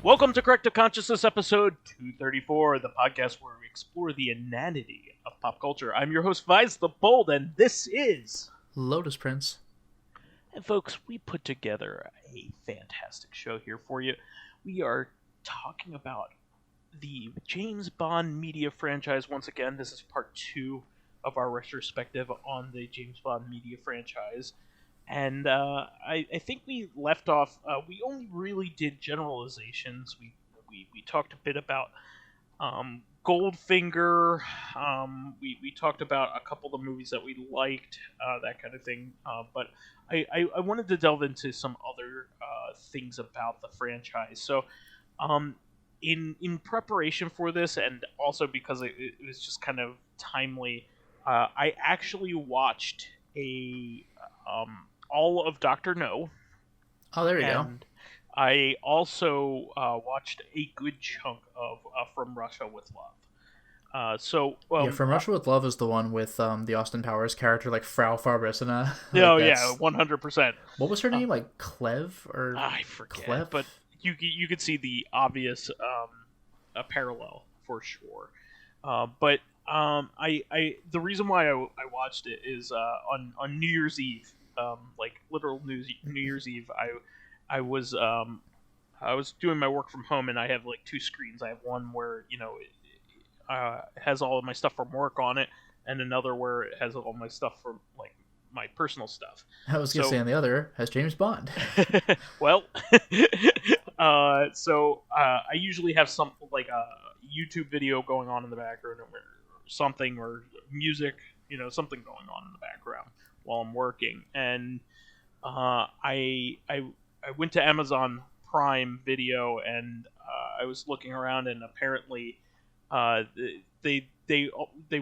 Welcome to Corrective Consciousness, episode 234, the podcast where we explore the inanity of pop culture. I'm your host, vysethebold, and this is Lotus Prince. And folks, we put together a fantastic show here for you. We are talking about the James Bond media franchise once again. This is part 2 of our retrospective on the James Bond media franchise. And I think we left off. We only really did generalizations. We talked a bit about Goldfinger. We talked about a couple of the movies that we liked, that kind of thing. But I wanted to delve into some other things about the franchise. So, in preparation for this, and also because it was just kind of timely, I actually watched all of Dr. No. Oh, there you go. I also watched a good chunk of From Russia with Love. From Russia with Love is the one with the Austin Powers character, like Frau Farbissina. Oh, yeah, 100%. What was her name? Like Clev or I forget, Clef? but you could see the obvious a parallel for sure. But the reason why I watched it is on New Year's Eve. Like literal New Year's Eve, I was doing my work from home, and I have like two screens. I have one where it has all of my stuff from work on it, and another where it has all my stuff from like my personal stuff. I was gonna say on the other has James Bond. Well, I usually have some like a YouTube video going on in the background or something, or music, something going on in the background while I'm working, and I went to Amazon Prime Video, and I was looking around, and apparently they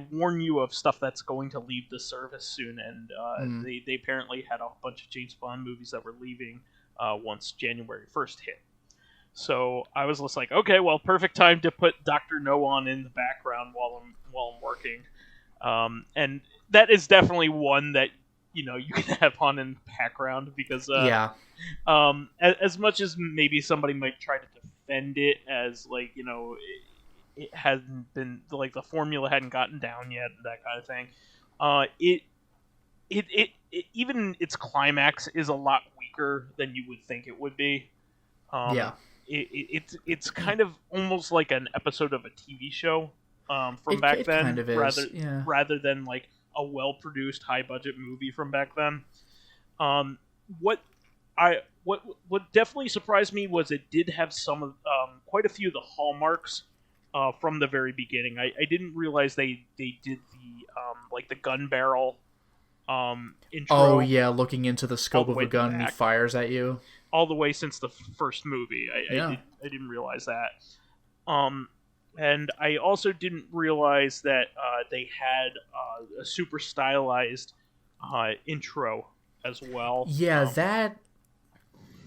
warn you of stuff that's going to leave the service soon, and they apparently had a bunch of James Bond movies that were leaving once January 1st hit. So I was just like, okay, well, perfect time to put Dr. No on in the background while I'm working, and that is definitely one that you can have on in the background because as much as maybe somebody might try to defend it as like it hasn't been like the formula hadn't gotten down yet, that kind of thing, it even its climax is a lot weaker than you would think it would be. It's kind of almost like an episode of a TV show from back then, kind of is. rather than like a well-produced, high-budget movie from back then. What definitely surprised me was it did have some of quite a few of the hallmarks from the very beginning. I didn't realize they did the like the gun barrel intro. Oh yeah, looking into the scope of a gun and he fires at you. All the way since the first movie. I didn't realize that. And I also didn't realize that they had a super stylized intro as well. Yeah,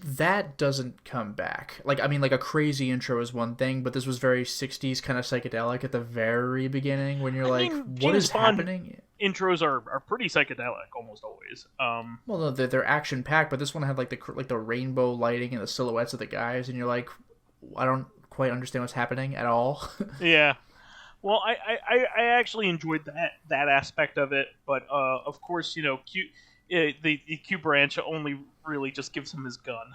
that doesn't come back. Like, I mean, like a crazy intro is one thing, but this was very 60s kind of psychedelic at the very beginning when you're what is happening? Intros are pretty psychedelic almost always. Well, no, they're action packed, but this one had like the rainbow lighting and the silhouettes of the guys, and you're like, I don't quite understand what's happening at all. Yeah. Well, I actually enjoyed that aspect of it, but of course, the Q branch only really just gives him his gun,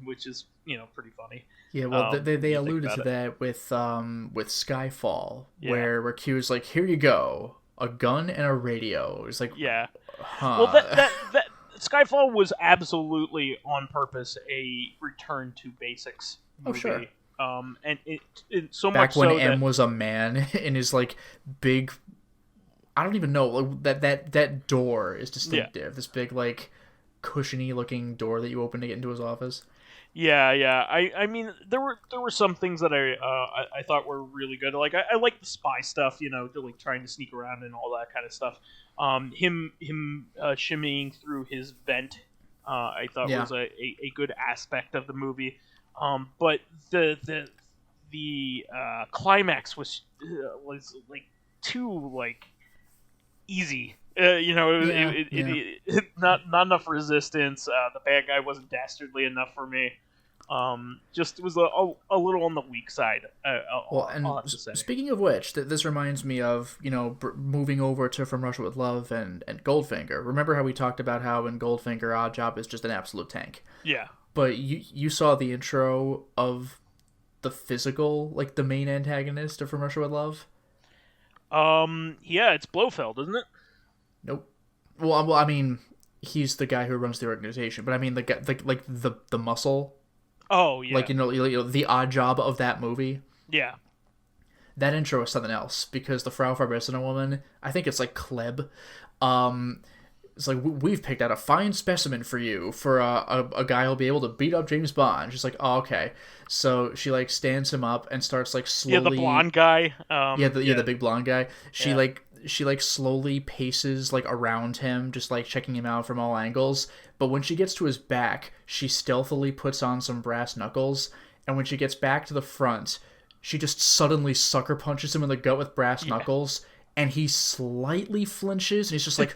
which is pretty funny. Yeah, well, they alluded to that with Skyfall, where Q is like, here you go, a gun and a radio. It's like, yeah. Huh. Well, that Skyfall was absolutely on purpose a return to basics movie. Oh, sure. And it so back much when so M was a man in his like big, I don't even know, like, that door is distinctive. Yeah. This big like cushiony looking door that you open to get into his office. Yeah. I mean, there were some things that I thought were really good. Like I like the spy stuff, like trying to sneak around and all that kind of stuff. Him shimmying through his vent, I thought was a good aspect of the movie. But the climax was like too like easy. Not enough resistance. The bad guy wasn't dastardly enough for me. Just was a little on the weak side. Well, and I'll have to say. speaking of which, this reminds me of, moving over to From Russia with Love and Goldfinger. Remember how we talked about how in Goldfinger, Oddjob is just an absolute tank? Yeah. But you saw the intro of the physical, like the main antagonist of From Russia with Love? Yeah, it's Blofeld, isn't it? Nope. Well, I mean, he's the guy who runs the organization, but I mean the guy, like the muscle. Oh yeah. Like the odd job of that movie. Yeah. That intro is something else because the Frau Verbissene woman, I think it's like Kleb. It's like, we've picked out a fine specimen for you, for a guy who'll be able to beat up James Bond. She's like, oh, okay. So she like stands him up and starts like slowly. Yeah, the blonde guy. The big blonde guy. She slowly paces like around him, just like checking him out from all angles. But when she gets to his back, she stealthily puts on some brass knuckles. And when she gets back to the front, she just suddenly sucker punches him in the gut with brass knuckles. And he slightly flinches, and he's just like.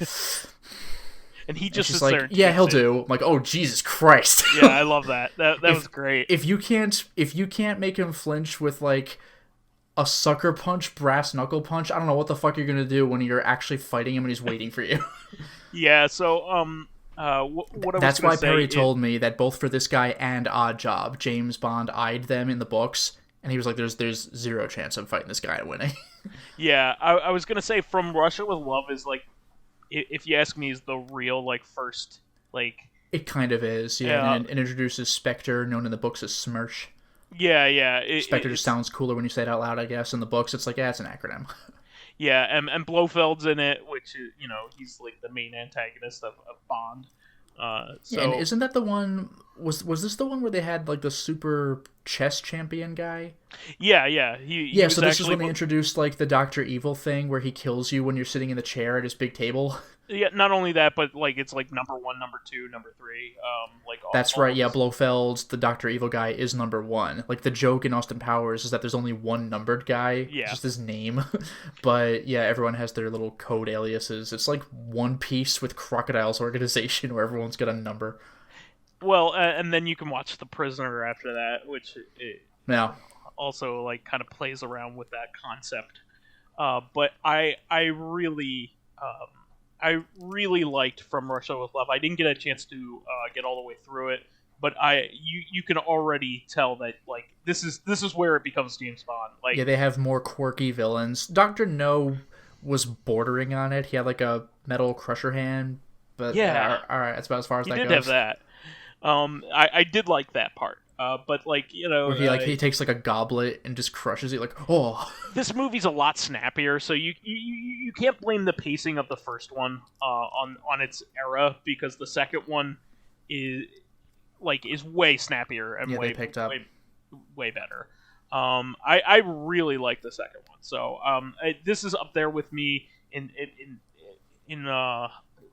And he just is sits there. Like, yeah, he'll do. I'm like, oh Jesus Christ! Yeah, I love that. That was great. If you can't make him flinch with like a sucker punch, brass knuckle punch, I don't know what the fuck you're gonna do when you're actually fighting him and he's waiting for you. Yeah. So what I was That's why say Perry told me that both for this guy and Oddjob, James Bond eyed them in the books, and he was like, "There's zero chance I'm fighting this guy and winning." Yeah, I was gonna say From Russia with Love is like, if you ask me, is the real like first like. It kind of is, yeah. And it introduces Spectre, known in the books as Smersh. Yeah. Spectre just sounds cooler when you say it out loud, I guess. In the books, it's like, yeah, it's an acronym. Yeah, and Blofeld's in it, which is, he's like the main antagonist of Bond. So... Yeah, and isn't that the one? Was this the one where they had like the super chess champion guy? Yeah. So this is when they introduced like the Dr. Evil thing, where he kills you when you're sitting in the chair at his big table. Yeah, not only that, but like it's like number 1, number 2, number 3. That's right. Yeah, Blofeld, the Dr. Evil guy, is number 1. Like the joke in Austin Powers is that there's only one numbered guy. Yeah. Just his name. But yeah, everyone has their little code aliases. It's like One Piece with Crocodile's organization, where everyone's got a number. Well, and then you can watch The Prisoner after that, which also like kind of plays around with that concept. But I really liked From Russia with Love. I didn't get a chance to get all the way through it, but you can already tell that like this is where it becomes James Bond. Like, yeah, they have more quirky villains. Dr. No was bordering on it. He had like a metal crusher hand, but yeah, all right, that's about as far as that goes. He did have that. I did like that part. But like, where he takes like a goblet and just crushes it, like, oh. This movie's a lot snappier, so you can't blame the pacing of the first one on its era, because the second one is way snappier and they picked up way better. I really like the second one, so this is up there with me in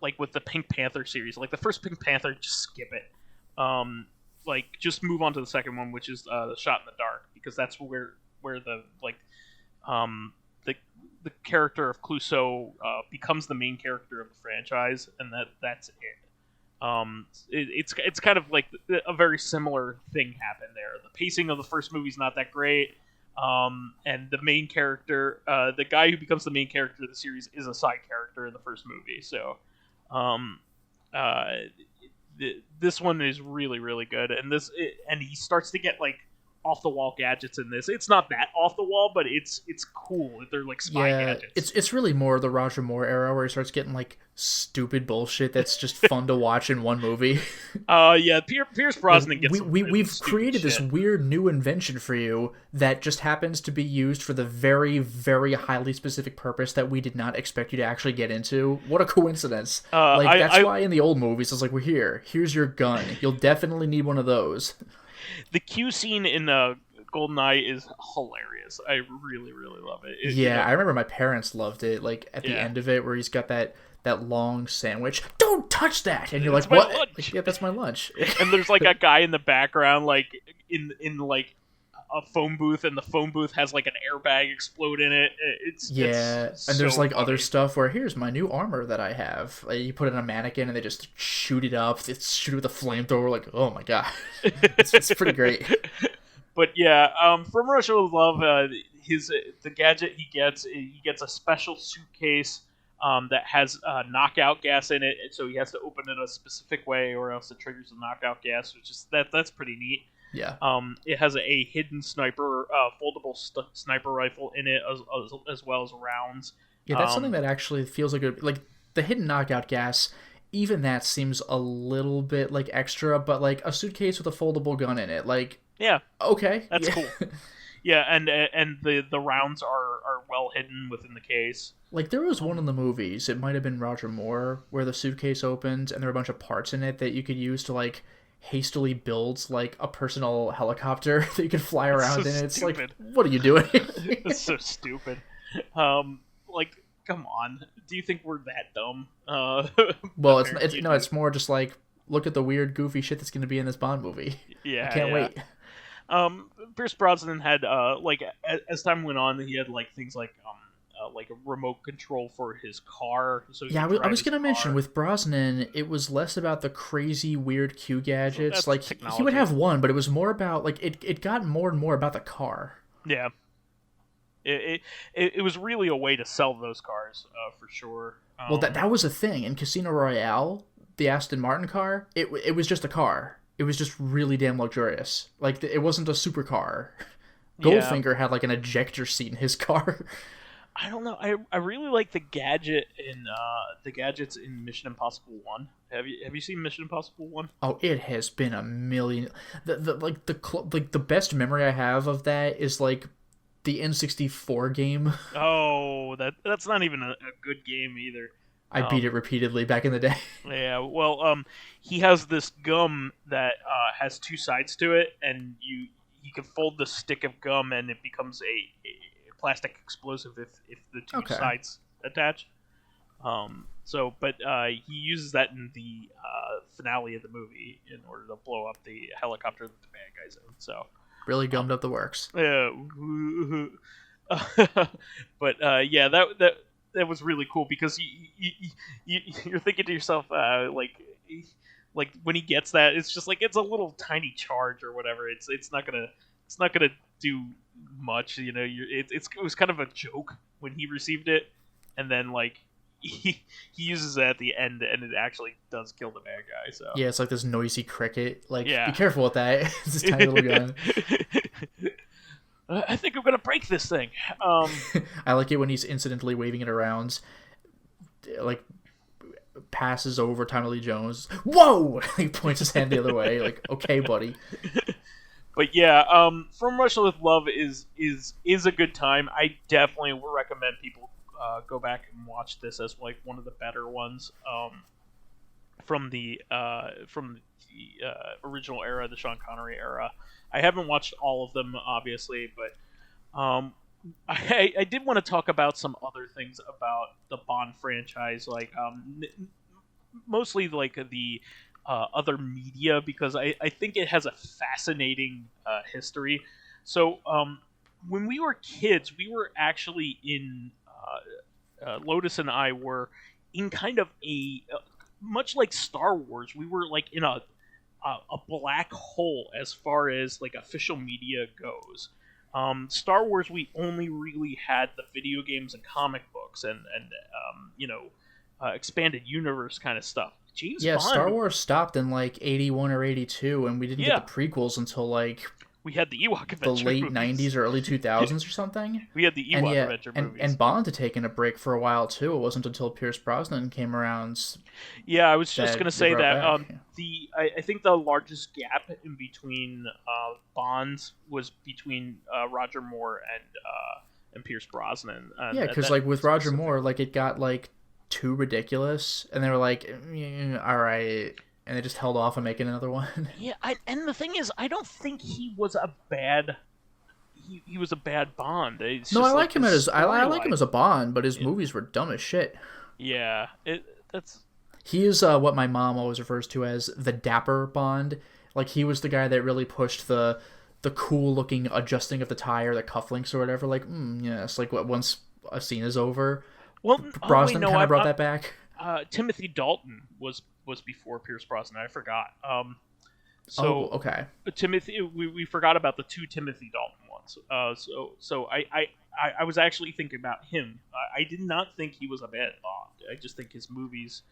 like with the Pink Panther series. Like the first Pink Panther, just skip it. Like just move on to the second one, which is the Shot in the Dark, because that's where the the character of Clouseau becomes the main character of the franchise, and that's it. It's kind of like a very similar thing happened there. The pacing of the first movie's not that great, and the main character, the guy who becomes the main character of the series, is a side character in the first movie. So, this one is really, really good, and he starts to get like off the wall gadgets in this. It's not that off the wall, but it's cool. They're like spy gadgets. It's really more the Roger Moore era, where he starts getting like stupid bullshit that's just fun to watch in one movie. Yeah, Pierce Brosnan gets. We've created this weird new invention for you that just happens to be used for the very, very highly specific purpose that we did not expect you to actually get into. What a coincidence! That's why in the old movies it's like, here's your gun. You'll definitely need one of those. The Q scene in GoldenEye is hilarious. I really, really love it. I remember my parents loved it. Like at the end of it, where he's got that long sandwich. Don't touch that! And you're like, what? Like, yeah, that's my lunch. And there's like a guy in the background, like in like a phone booth, and the phone booth has like an airbag explode in it. It's and there's so like funny. other stuff where here's my new armor that I have. Like, you put it in a mannequin and they just shoot it up. They shoot it with a flamethrower. Like, oh my god, it's pretty great. But yeah, from Russia with Love, the gadget he gets a special suitcase that has knockout gas in it, so he has to open it a specific way, or else it triggers the knockout gas, which is that's pretty neat. Yeah. It has a hidden sniper, foldable sniper rifle in it, as well as rounds. Yeah, that's something that actually feels like the hidden knockout gas. Even that seems a little bit like extra, but like a suitcase with a foldable gun in it, like yeah, okay, that's cool. Yeah, and the rounds are well hidden within the case. Like, there was one in the movies, it might have been Roger Moore, where the suitcase opens and there were a bunch of parts in it that you could use to like hastily build like a personal helicopter that you could fly around in. It's stupid. Like, what are you doing? It's so stupid. Like, come on. Do you think we're that dumb? Well, it's more just like, look at the weird, goofy shit that's going to be in this Bond movie. Yeah, I can't wait. Pierce Brosnan had like as time went on, he had like things like a remote control for his car. So yeah, I was gonna mention with Brosnan, it was less about the crazy, weird Q gadgets. Like technology. He would have one, but it was more about like it got more and more about the car. Yeah, it was really a way to sell those cars for sure. Well, that was a thing in Casino Royale. The Aston Martin car, it was just a car. It was just really damn luxurious. Like, it wasn't a supercar. Goldfinger had like an ejector seat in his car. I don't know. I really like the gadgets in Mission Impossible 1. Have you seen Mission Impossible 1? Oh, it has been a million. The best memory I have of that is like the N64 game. Oh, that's not even a good game either. I beat it repeatedly back in the day. Yeah, well, he has this gum that has two sides to it, and you can fold the stick of gum, and it becomes a plastic explosive if the two sides attach. But he uses that in the finale of the movie in order to blow up the helicopter that the bad guys in. So really gummed up the works. Yeah, but yeah, that was really cool because you're thinking to yourself like when he gets that, it's just like it's a little tiny charge or whatever. It's not gonna do much, you know. It was kind of a joke when he received it, and then like he uses it at the end, and it actually does kill the bad guy. So yeah, it's like this noisy cricket. Like, yeah. Be careful with that. It's this tiny little gun. I think I'm gonna break this thing. I like it when he's incidentally waving it around, like passes over Tommy Lee Jones. Whoa! He points his hand the other way. Like, okay, buddy. But yeah, From Russia with Love is a good time. I definitely would recommend people go back and watch this as like one of the better ones from the original era, the Sean Connery era. I haven't watched all of them, obviously, but I did want to talk about some other things about the Bond franchise, like mostly like the other media, because I think it has a fascinating history. So when we were kids, we were actually in Lotus and I were in kind of a much like Star Wars. We were like in a black hole as far as like official media goes. Star Wars, we only really had the video games and comic books and expanded universe kind of stuff. James Bond, Star Wars stopped in like 81 or 82, and we didn't get the prequels until like we had the Ewok Adventure the late movies. 90s or early 2000s or something. We had the Ewok Adventure movies. And Bond had taken a break for a while too. It wasn't until Pierce Brosnan came around. Yeah, I was just going to say that. I think the largest gap in between Bonds was between Roger Moore and Pierce Brosnan. Yeah, because like with Roger Moore, like it got like too ridiculous, and they were like, all right. And they just held off on making another one. Yeah, and the thing is, I don't think he was a bad. He was a bad Bond. I like him as a Bond, but his movies were dumb as shit. Yeah, he is what my mom always refers to as the dapper Bond. Like, he was the guy that really pushed the the cool looking adjusting of the tire, the cufflinks or whatever. Like, yes, like what once a scene is over, Well, Brosnan kind of brought that back. Timothy Dalton was before Pierce Brosnan. I forgot. Okay. Timothy, we forgot about the two Timothy Dalton ones. So I was actually thinking about him. I did not think he was a bad Bond. I just think his movies.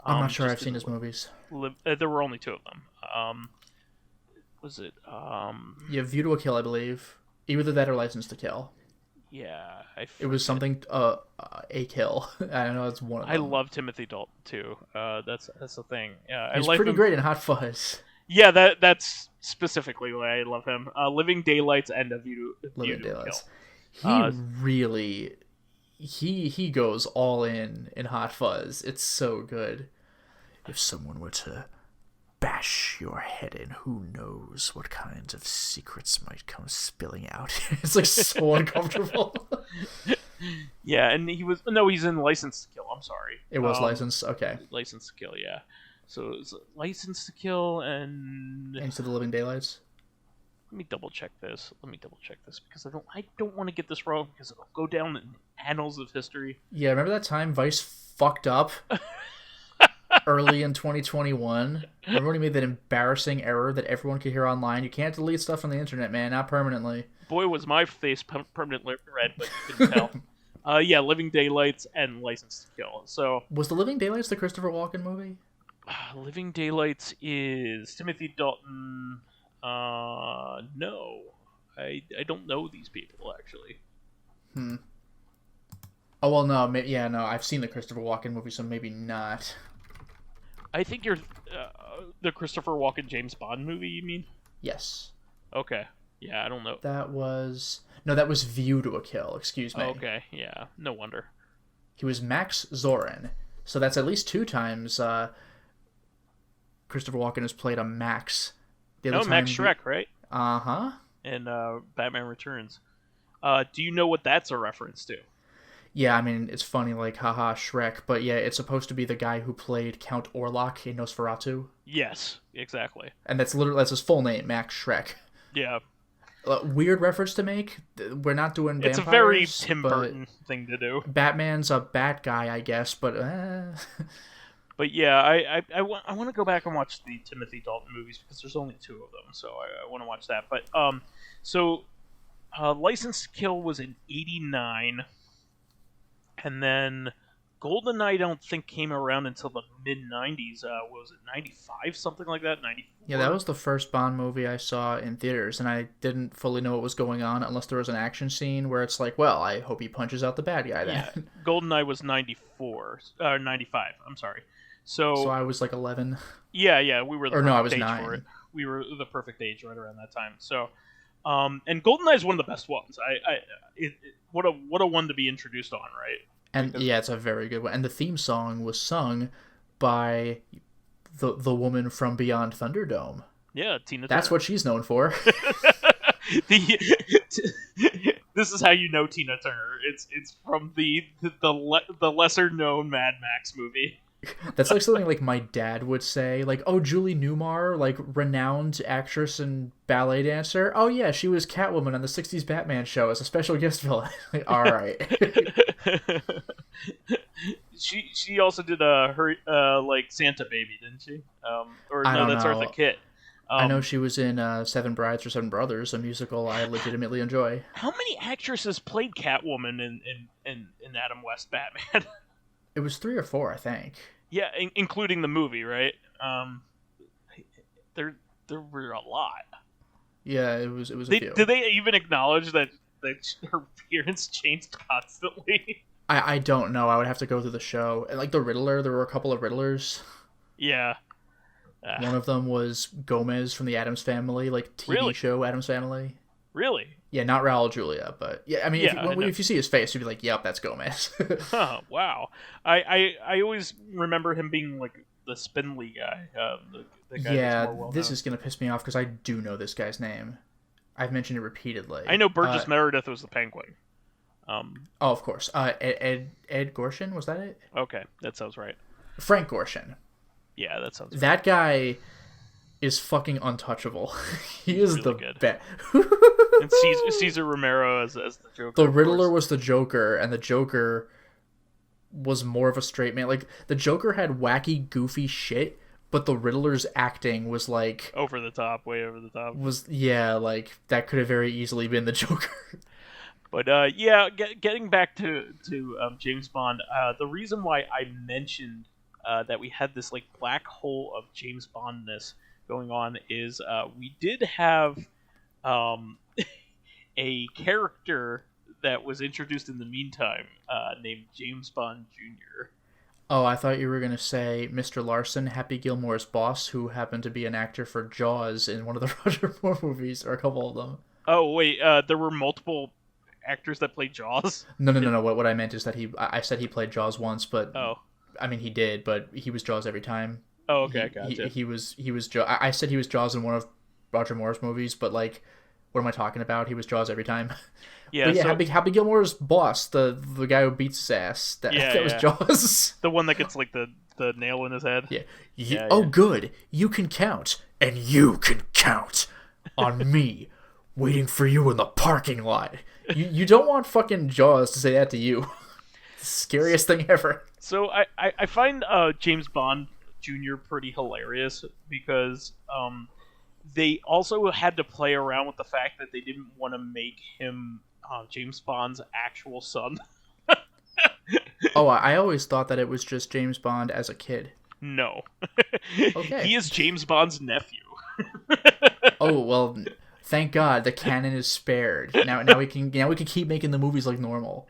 I'm not sure I've seen his movies. There were only two of them. Was it? Yeah, View to a Kill, I believe. Either that or License to Kill. Yeah, it was something. A Kill. I don't know. It's one of them. I love Timothy Dalton too. That's the thing. Yeah, he's pretty great in Hot Fuzz. Yeah, that's specifically why I love him. Living Daylights and A View to Kill. He really, he goes all in Hot Fuzz. It's so good. If someone were to bash your head in, who knows what kinds of secrets might come spilling out. It's like so uncomfortable. Yeah, and he's in License to Kill. I'm sorry. It was License. Okay. License to Kill. Yeah. So it's License to Kill and Into the Living Daylights. Let me double check this because I don't want to get this wrong because it'll go down in annals of history. Yeah, remember that time Vice fucked up early in 2021? Remember when he made that embarrassing error that everyone could hear online? You can't delete stuff on the internet, man, not permanently. Boy, was my face permanently red, but you couldn't tell. Yeah, Living Daylights and License to Kill. So was the Living Daylights the Christopher Walken movie? Living Daylights is Timothy Dalton. No, I don't know these people actually. Oh well, no, no. I've seen the Christopher Walken movie, so maybe not. I think you're the Christopher Walken James Bond movie. You mean? Yes. Okay. Yeah, I don't know. That was View to a Kill. Excuse me. Okay. Yeah. No wonder. He was Max Zorin, so that's at least 2 times. Christopher Walken has played a Max. Max Shrek, right? Uh-huh. And Batman Returns. Do you know what that's a reference to? Yeah, I mean, it's funny, like, haha, Shrek, but yeah, it's supposed to be the guy who played Count Orlok in Nosferatu. Yes, exactly. And that's his full name, Max Shrek. Yeah. Weird reference to make. We're not doing vampires. It's a very Tim Burton thing to do. Batman's a bat guy, I guess, but... But yeah, I want to go back and watch the Timothy Dalton movies because there's only 2 of them, so I want to watch that. But License to Kill was in '89, and then GoldenEye I don't think came around until the mid '90s. Was it '95, something like that? '94. Yeah, that was the first Bond movie I saw in theaters, and I didn't fully know what was going on unless there was an action scene where it's like, well, I hope he punches out the bad guy then. Yeah, GoldenEye was '95. I'm sorry. So I was like 11. Yeah, we were the perfect I was age 9. for it. We were the perfect age right around that time. So, and GoldenEye is one of the best ones. What a one to be introduced on, right? And yeah, it's a very good one. And the theme song was sung by the woman from Beyond Thunderdome. Yeah, Tina Turner. That's what she's known for. This is how you know Tina Turner. It's from the lesser known Mad Max movie. That's like something like my dad would say, like, oh, Julie Newmar, like renowned actress and ballet dancer. Oh yeah, she was Catwoman on the '60s Batman show as a special guest villain. Like, all right. She also did her like Santa Baby, didn't she? Or no, that's Eartha Kitt. I know she was in Seven Brides or Seven Brothers, a musical I legitimately enjoy. How many actresses played Catwoman in Adam West Batman? It was 3 or 4, I think. Yeah, including the movie, right? There were a lot. Yeah, it was a few. Did they even acknowledge that her appearance changed constantly? I don't know. I would have to go through the show. And like the Riddler, there were a couple of Riddlers. Yeah. One of them was Gomez from the Addams Family, like TV show Addams Family. Really? Yeah, not Raul Julia, but yeah, I mean, if you see his face, you'd be like, "Yep, that's Gomez." Oh, wow. I always remember him being like the spindly guy. The guy that's more well-known. This is gonna piss me off because I do know this guy's name. I've mentioned it repeatedly. I know Burgess Meredith was the Penguin. Oh, of course. Ed Gorshin, was that it? Okay, that sounds right. Frank Gorshin. Yeah, that sounds right. That guy is fucking untouchable. He is really the best. And Cesar Romero as the Joker. The Riddler was the Joker, and the Joker was more of a straight man. Like, the Joker had wacky, goofy shit, but the Riddler's acting was like over the top, way over the top. Like that could have very easily been the Joker. But getting back to James Bond, the reason why I mentioned that we had this like black hole of James Bondness going on is we did have a character that was introduced in the meantime named James Bond Jr. Oh, I thought you were going to say Mr. Larson, Happy Gilmore's boss, who happened to be an actor for Jaws in one of the Roger Moore movies, or a couple of them. Oh, wait, there were multiple actors that played Jaws? No. What I meant is that I said he played Jaws once, but... Oh. I mean, he did, but he was Jaws every time. Oh, okay, gotcha. He was Jaws. I said he was Jaws in one of Roger Moore's movies, but, like, what am I talking about? He was Jaws every time. Yeah, but yeah, Happy Gilmore's boss, the guy who beats his ass, that was Jaws. The one that gets, like, the nail in his head? Yeah. Oh, good. You can count, and you can count on me waiting for you in the parking lot. You don't want fucking Jaws to say that to you. Scariest thing ever. So I find James Bond Jr. pretty hilarious because they also had to play around with the fact that they didn't want to make him James Bond's actual son. Oh, I always thought that it was just James Bond as a kid. No. Okay. He is James Bond's nephew. Oh, well, thank God the canon is spared. Now we can keep making the movies like normal.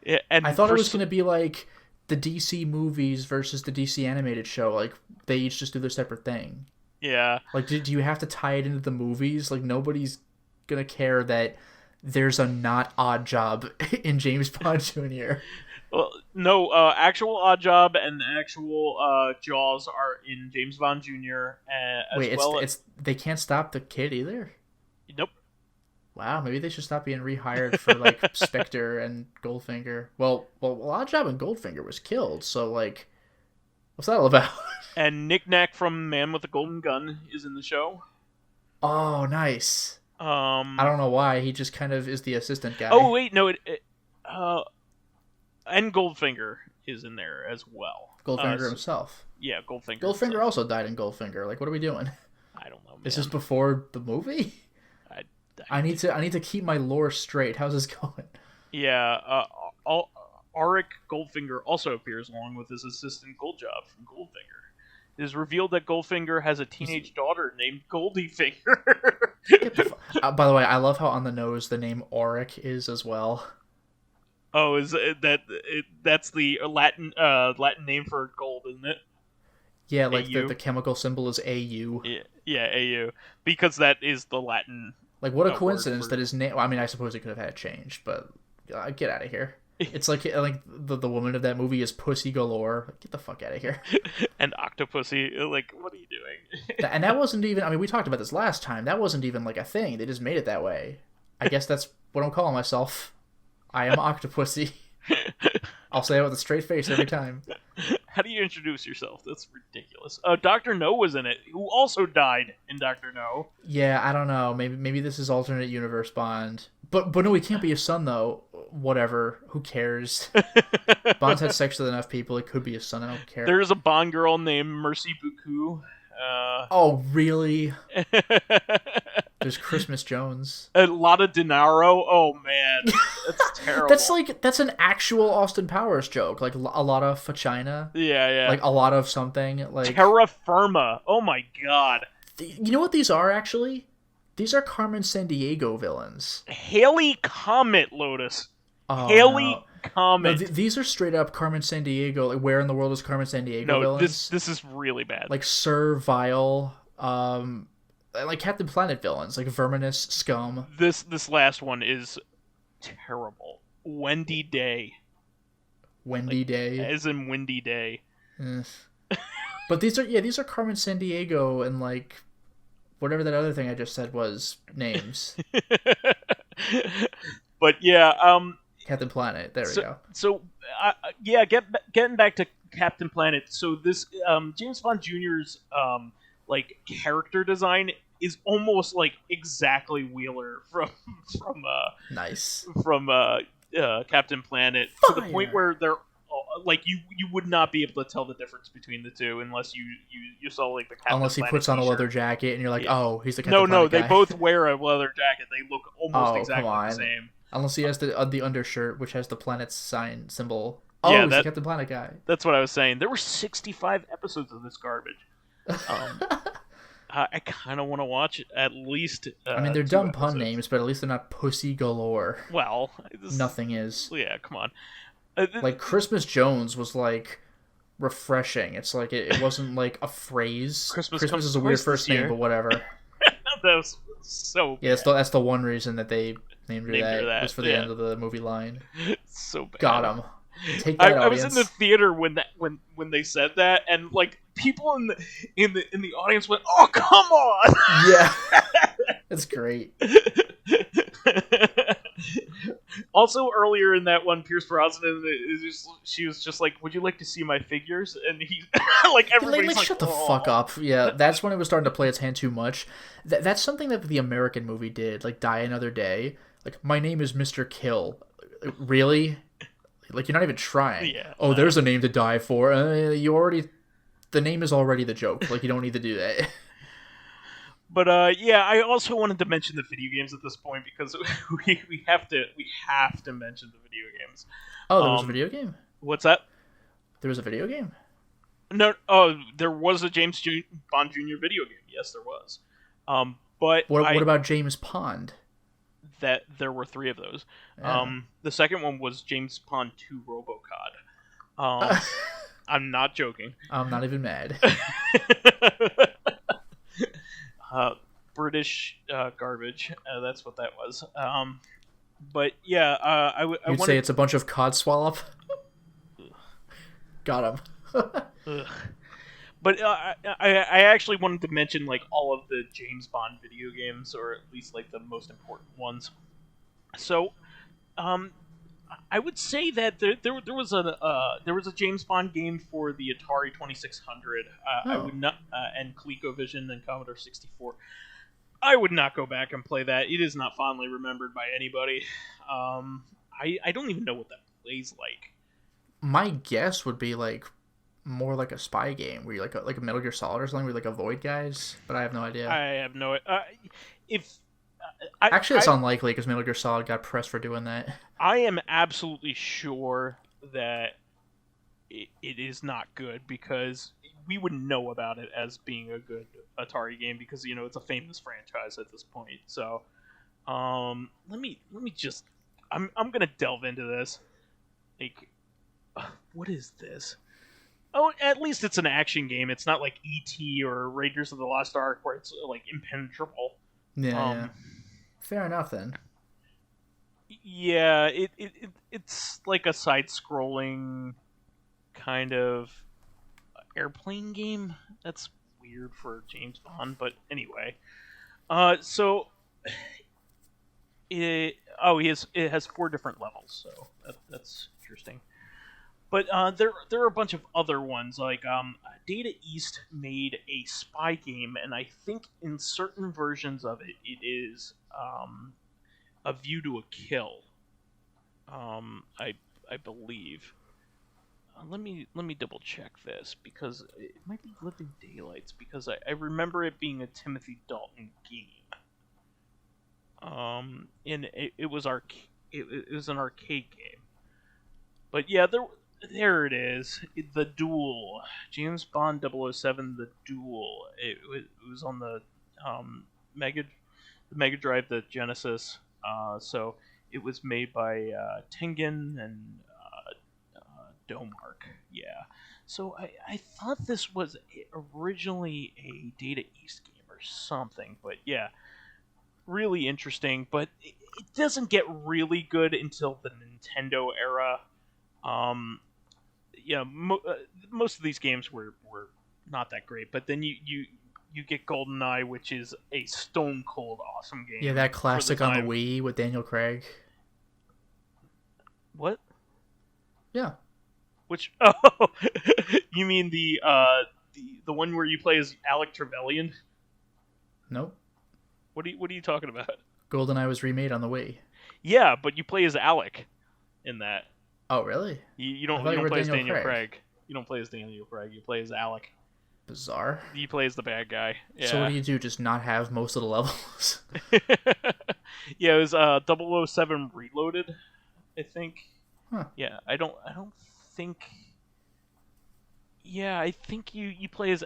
Yeah, and I thought it was going to be like the DC movies versus the DC animated show. Like, they each just do their separate thing. Yeah. Like, do you have to tie it into the movies? Like, nobody's going to care that there's a not Odd Job in James Bond Jr. Well, no, actual Odd Job and actual Jaws are in James Bond Jr. Wait, they can't stop the kid either? Nope. Wow, maybe they should stop being rehired for, like, Spectre and Goldfinger. Well, Odd Job and Goldfinger was killed, so, like, what's that all about? And Nick Nack from Man with the Golden Gun is in the show. Oh, nice. I don't know why. He just kind of is the assistant guy. Oh, wait, no, and Goldfinger is in there as well. Goldfinger himself. Yeah, Goldfinger. Goldfinger himself. also died in Goldfinger. Like, what are we doing? I don't know, man. Is this before the movie? I need to keep my lore straight. How's this going? Yeah, Auric Goldfinger also appears along with his assistant Goldjob from Goldfinger. It is revealed that Goldfinger has a teenage daughter named Goldiefinger. By the way, I love how on the nose the name Auric is as well. Oh, is that's the Latin name for gold, isn't it? Yeah, like the chemical symbol is AU. Yeah, AU, because that is the Latin. Like, what a coincidence that his name... Well, I mean, I suppose it could have had changed, but get out of here. It's like the woman of that movie is Pussy Galore. Get the fuck out of here. And Octopussy, like, what are you doing? And that wasn't even... I mean, we talked about this last time. That wasn't even, like, a thing. They just made it that way. I guess that's what I'm calling myself. I am Octopussy. I'll say it with a straight face every time. How do you introduce yourself? That's ridiculous. Dr. No was in it, who also died in Dr. No. Yeah, I don't know. Maybe this is alternate universe Bond. But no, he can't be his son, though. Whatever. Who cares? Bond's had sex with enough people. It could be his son. I don't care. There's a Bond girl named Mercy Buku. Oh, really? There's Christmas Jones. A lot of dinaro. Oh, man. That's terrible. That's an actual Austin Powers joke. Like, a lot of vagina. Yeah. Like, a lot of something. Like, Terra Firma. Oh, my God. You know what these are, actually? These are Carmen Sandiego villains. Haley Comet, Lotus. Oh, Haley Comet. No, these are straight up Carmen Sandiego. Like, where in the world is Carmen Sandiego villains? This is really bad. Like Servile, like Captain Planet villains, like Verminous, Scum. This last one is terrible. Wendy Day. Wendy Day. As in Windy Day. But these are Carmen Sandiego and like whatever that other thing I just said was names. But yeah, Captain Planet. There we go. So getting back to Captain Planet. So this James Bond Jr.'s like character design is almost like exactly Wheeler Nice. from Captain Planet, to the point where they're like you would not be able to tell the difference between the two unless you saw like the Captain Unless he Planet puts on a t-shirt. leather jacket and you're like, Yeah. oh, he's the Captain Planet No, guy. they both wear a leather jacket. They look almost Oh, exactly come on. the same. Unless he has the undershirt, which has the planet's sign symbol. Yeah, He's the Captain Planet guy. That's what I was saying. There were 65 episodes of this garbage. I kind of want to watch it, at least. I mean, they're dumb pun names, but at least they're not pussy galore. Well, nothing is. Yeah, come on. Like Christmas Jones was like refreshing. It's like it wasn't like a phrase. Christmas is a weird first name, but whatever. That was so bad. Yeah, that's the one reason that they named her that. Was for the end of the movie line. So bad. Got him. Take that, I was in the theater when they said that, and like people in the audience went, "Oh, come on!" Yeah, that's great. Also, earlier in that one, Pierce Brosnan she was just like, "Would you like to see my figures?" And he like everybody's like, "Shut the fuck up!" Yeah, that's when it was starting to play its hand too much. That's something that the American movie did, like Die Another Day. Like, my name is Mr. Kill. Really? Like, you're not even trying. Yeah. Oh, there's a name to die for. The name is already the joke. Like, you don't need to do that. But yeah, I also wanted to mention the video games at this point because we have to mention the video games. Oh, there was a video game? What's that? There was a video game? No. Oh, there was a James Bond Jr. video game. Yes, there was. But what about James Pond? That there were 3 of those. Yeah. The second one was James Pond 2 RoboCod. I'm not joking. I'm not even mad. British garbage. That's what that was. But yeah, I would say it's a bunch of cod swallop. Got him. But I actually wanted to mention like all of the James Bond video games, or at least like the most important ones. So, I would say that there was a James Bond game for the Atari 2600. I would not, and ColecoVision and Commodore 64. I would not go back and play that. It is not fondly remembered by anybody. I don't even know what that plays like. My guess would be like more like a spy game where you like a Metal Gear Solid or something where you like avoid guys, but I have no idea. I have no Actually, it's unlikely because Metal Gear Solid got pressed for doing that. I am absolutely sure that it is not good because we wouldn't know about it as being a good Atari game because it's a famous franchise at this point. So, let me just I'm gonna delve into this. Like, what is this? Oh, at least it's an action game. It's not like E.T. or Raiders of the Lost Ark where it's like impenetrable. Yeah. Fair enough then. Yeah, it's like a side-scrolling kind of airplane game. That's weird for James Bond, but anyway. So it has 4 different levels, so that's interesting. But there are a bunch of other ones, like Data East made a spy game, and I think in certain versions of it, it is A View to a Kill. I believe. Let me double check this because it might be Living Daylights because I remember it being a Timothy Dalton game. And it was an arcade game. But yeah, there it is. The Duel. James Bond 007, The Duel. It was on the Mega Drive, the Genesis. So it was made by Tengen and Domark. Yeah. So I thought this was originally a Data East game or something. But yeah, really interesting. But it doesn't get really good until the Nintendo era. Most of these games were not that great, but then you get GoldenEye, which is a stone cold awesome game. Yeah, that classic on the Wii with Daniel Craig. What? Yeah. Which? Oh, you mean the the one where you play as Alec Trevelyan? Nope. What are you talking about? GoldenEye was remade on the Wii. Yeah, but you play as Alec in that. Oh, really? You I don't thought you you don't were play as Daniel Daniel Craig. Craig. You don't play as Daniel Craig. You play as Alec. Bizarre. You play as the bad guy. Yeah. So what do? Just not have most of the levels? Yeah, it was 007 Reloaded, I think. Huh. Yeah, I don't think. Yeah, I think you play as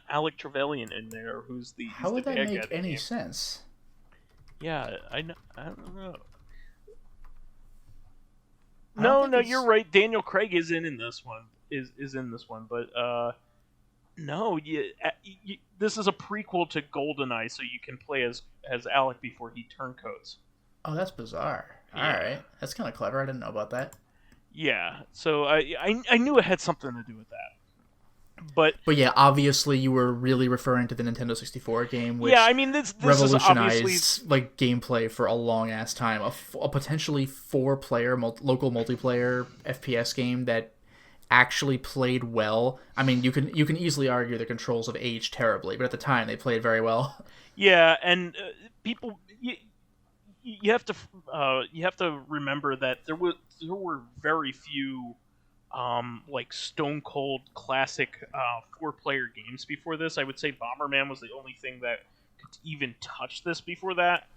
Alec Trevelyan in there, who's the How would that bad make guy any game. sense? Yeah, I don't know. I don't No, think you're right. Daniel Craig is in this one. Is in this one, but no, this is a prequel to GoldenEye, so you can play as Alec before he turncoats. Oh, that's bizarre. Yeah. All right, that's kind of clever. I didn't know about that. Yeah, so I knew it had something to do with that. But yeah, obviously you were really referring to the Nintendo 64 game, which I mean this revolutionized is obviously like gameplay for a long ass time. A potentially 4-player local multiplayer FPS game that actually played well. I mean, you can easily argue the controls have aged terribly, but at the time they played very well. Yeah, and people you have to remember that there were very few like stone cold classic 4-player games before this. I would say Bomberman was the only thing that could even touch this before that.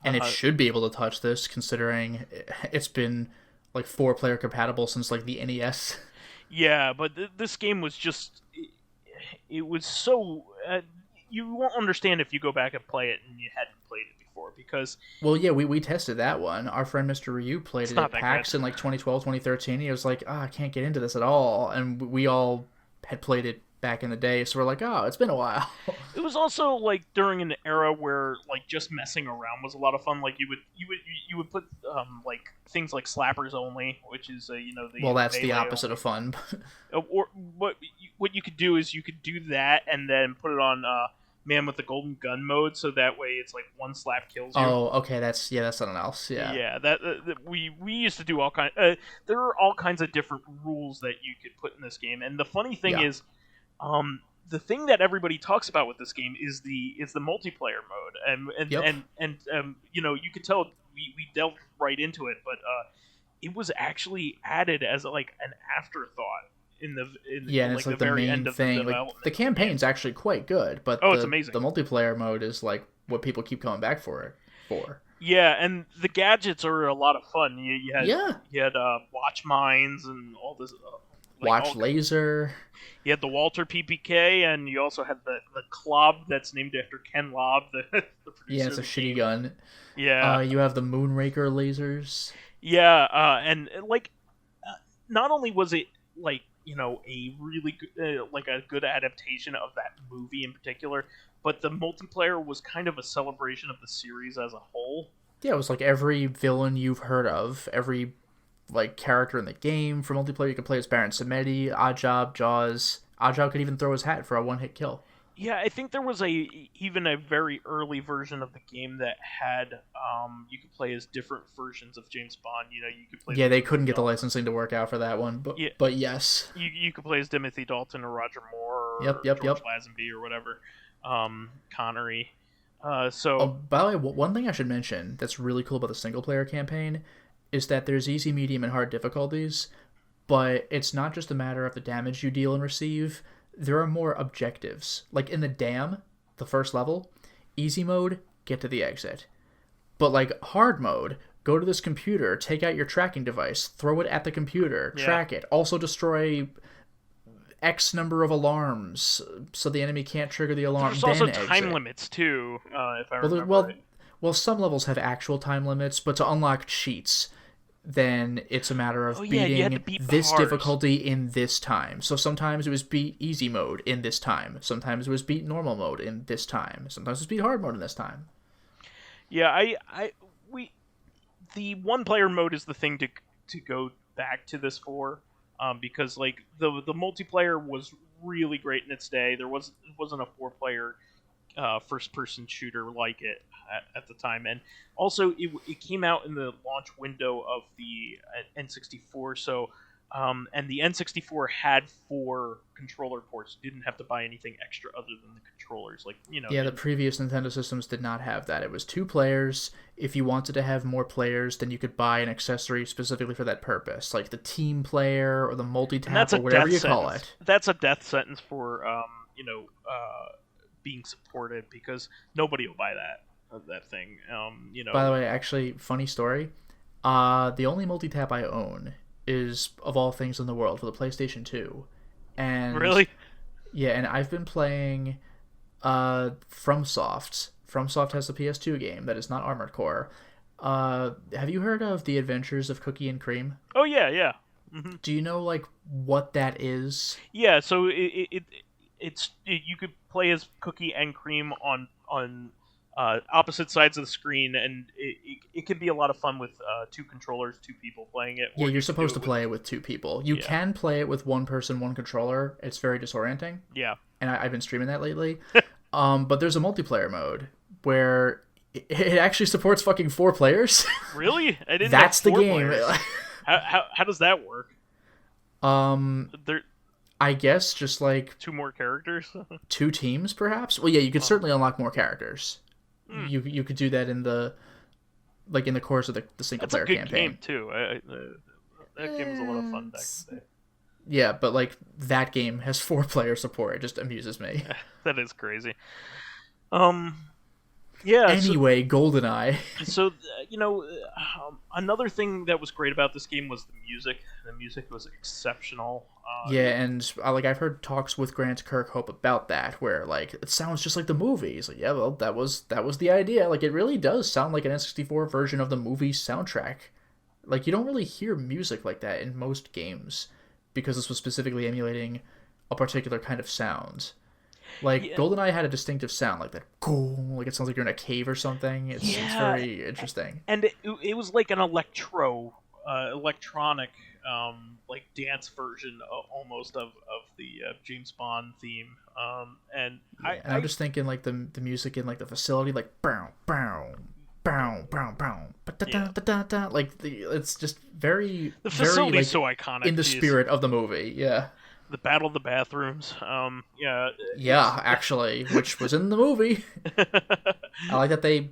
And it should be able to touch this, considering it's been like 4-player compatible since like the NES. Yeah, but this game was just it was so you won't understand if you go back and play it and you hadn't played it before, because well, yeah, we tested that one. Our friend Mr. Ryu played it at PAX in like 2012, 2013. He was like, I can't get into this at all. And we all had played it back in the day, so we're like, oh, it's been a while. It was also like during an era where like just messing around was a lot of fun. Like you would put like things like slappers only, which is the well, that's the opposite only. of fun. Or what you could do is you could do that and then put it on Man with the Golden Gun mode, so that way it's like one slap kills you. Oh, okay, that's something else. Yeah, that we used to do all kind. There are all kinds of different rules that you could put in this game, and the funny thing is, the thing that everybody talks about with this game is the multiplayer mode, and you could tell we delved right into it, but it was actually added as like an afterthought in and like it's like the very main end of thing. the development. Like, the campaign's actually quite good, but it's amazing. The multiplayer mode is like what people keep coming back for. Yeah, and the gadgets are a lot of fun. You had watch mines and all this. Watch laser. You had the Walter PPK, and you also had the Klob that's named after Ken Lobb, the producer. Yeah, it's a shitty gun. Yeah. You have the Moonraker lasers. Yeah, and like, not only was it like a really good, like a good adaptation of that movie in particular, but the multiplayer was kind of a celebration of the series as a whole. Yeah, it was like every villain you've heard of, every like character in the game. For multiplayer, you could play as Baron Samedi, Oddjob, Jaws. Oddjob could even throw his hat for a one-hit kill. Yeah, I think there was even a very early version of the game that had you could play as different versions of James Bond. You could play. Yeah, they couldn't get the licensing to work out for that one, but yes, you could play as Timothy Dalton or Roger Moore or Yep. George Lazenby or whatever, Connery. by the way, one thing I should mention that's really cool about the single-player campaign is that there's easy, medium, and hard difficulties, but it's not just a matter of the damage you deal and receive. There are more objectives. Like in the dam, the first level, easy mode, get to the exit. But like hard mode, go to this computer, take out your tracking device, throw it at the computer, track it. Also destroy X number of alarms so the enemy can't trigger the alarm. There's also time limits too, if I remember right. Well, some levels have actual time limits, but to unlock cheats, then it's a matter of beating this difficulty in this time. So sometimes it was beat easy mode in this time. Sometimes it was beat normal mode in this time. Sometimes it was beat hard mode in this time. Yeah, the one-player mode is the thing to go back to this for, because like the multiplayer was really great in its day. It wasn't a 4-player first-person shooter like it at the time, and also it came out in the launch window of the N64, so And the N64 had 4 controller ports. You didn't have to buy anything extra other than the controllers. Like, Yeah, the previous Nintendo systems did not have that. It was 2 players. If you wanted to have more players, then you could buy an accessory specifically for that purpose, like the team player or the multi-tap or whatever you call it. That's a death sentence for being supported, because nobody will buy that thing. By the way, actually, funny story. The only multi-tap I own is, of all things in the world, for the PlayStation 2. And really? Yeah, and I've been playing FromSoft. FromSoft has the PS2 game that is not Armored Core. Have you heard of The Adventures of Cookie and Cream? Oh yeah, yeah. Mm-hmm. Do you know like what that is? Yeah, so it's you could play as Cookie and Cream on opposite sides of the screen, and it can be a lot of fun with 2 controllers, 2 people playing it. Yeah, you're supposed to play it with 2 people. You can play it with 1 person, 1 controller. It's very disorienting. Yeah. And I've been streaming that lately. But there's a multiplayer mode where it actually supports fucking 4 players. Really? I didn't. That's the game. How does that work? I guess just like 2 more characters. 2 teams, perhaps. Well, yeah, you could certainly unlock more characters. You could do that in the course of the single player campaign. That's a good game too. That game was a lot of fun back in the day. Yeah, but like that game has 4 player support. It just amuses me. That is crazy. Yeah. Anyway, GoldenEye. So another thing that was great about this game was the music. The music was exceptional. Yeah, and I've heard talks with Grant Kirkhope about that, where like it sounds just like the movie. He's like, yeah, well, that was the idea. Like, it really does sound like an N64 version of the movie soundtrack. Like, you don't really hear music like that in most games, because this was specifically emulating a particular kind of sound. Like, GoldenEye had a distinctive sound, like that, like it sounds like you're in a cave or something. It's very interesting. And it was like an electronic, like dance version almost of the James Bond theme. And I'm just thinking like the music in like the facility, like bow bow bow bow bow, like it's just very, the facility's very, like, so iconic in the spirit of the movie. Yeah. The Battle of the Bathrooms. Yeah, actually, which was in the movie. I like that they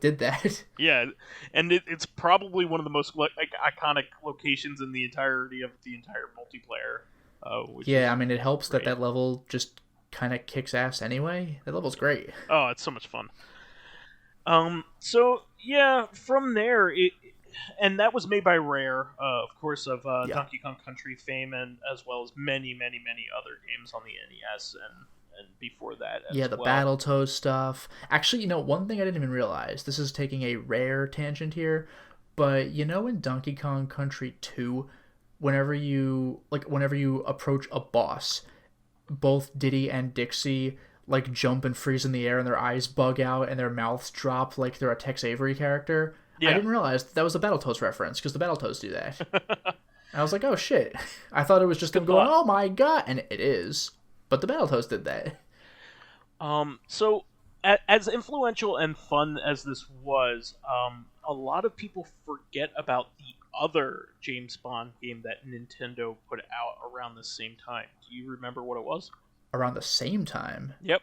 did that. Yeah, and it's probably one of the most iconic locations in the entirety of the entire multiplayer. I mean, it helps that level just kind of kicks ass anyway. That level's great. Oh, it's so much fun. So yeah, from there and that was made by Rare, of course, of Donkey Kong Country fame, and as well as many, many, many other games on the NES and before that as the Battletoads stuff. Actually, one thing I didn't even realize, this is taking a Rare tangent here, but in Donkey Kong Country 2, whenever you approach a boss, both Diddy and Dixie like jump and freeze in the air and their eyes bug out and their mouths drop like they're a Tex Avery character. Yeah. I didn't realize that was a Battletoads reference, because the Battletoads do that. And I was like, oh shit. I thought it was just them going, oh my god. And it is. But the Battletoads did that. So, as influential and fun as this was, a lot of people forget about the other James Bond game that Nintendo put out around the same time. Do you remember what it was? Around the same time? Yep.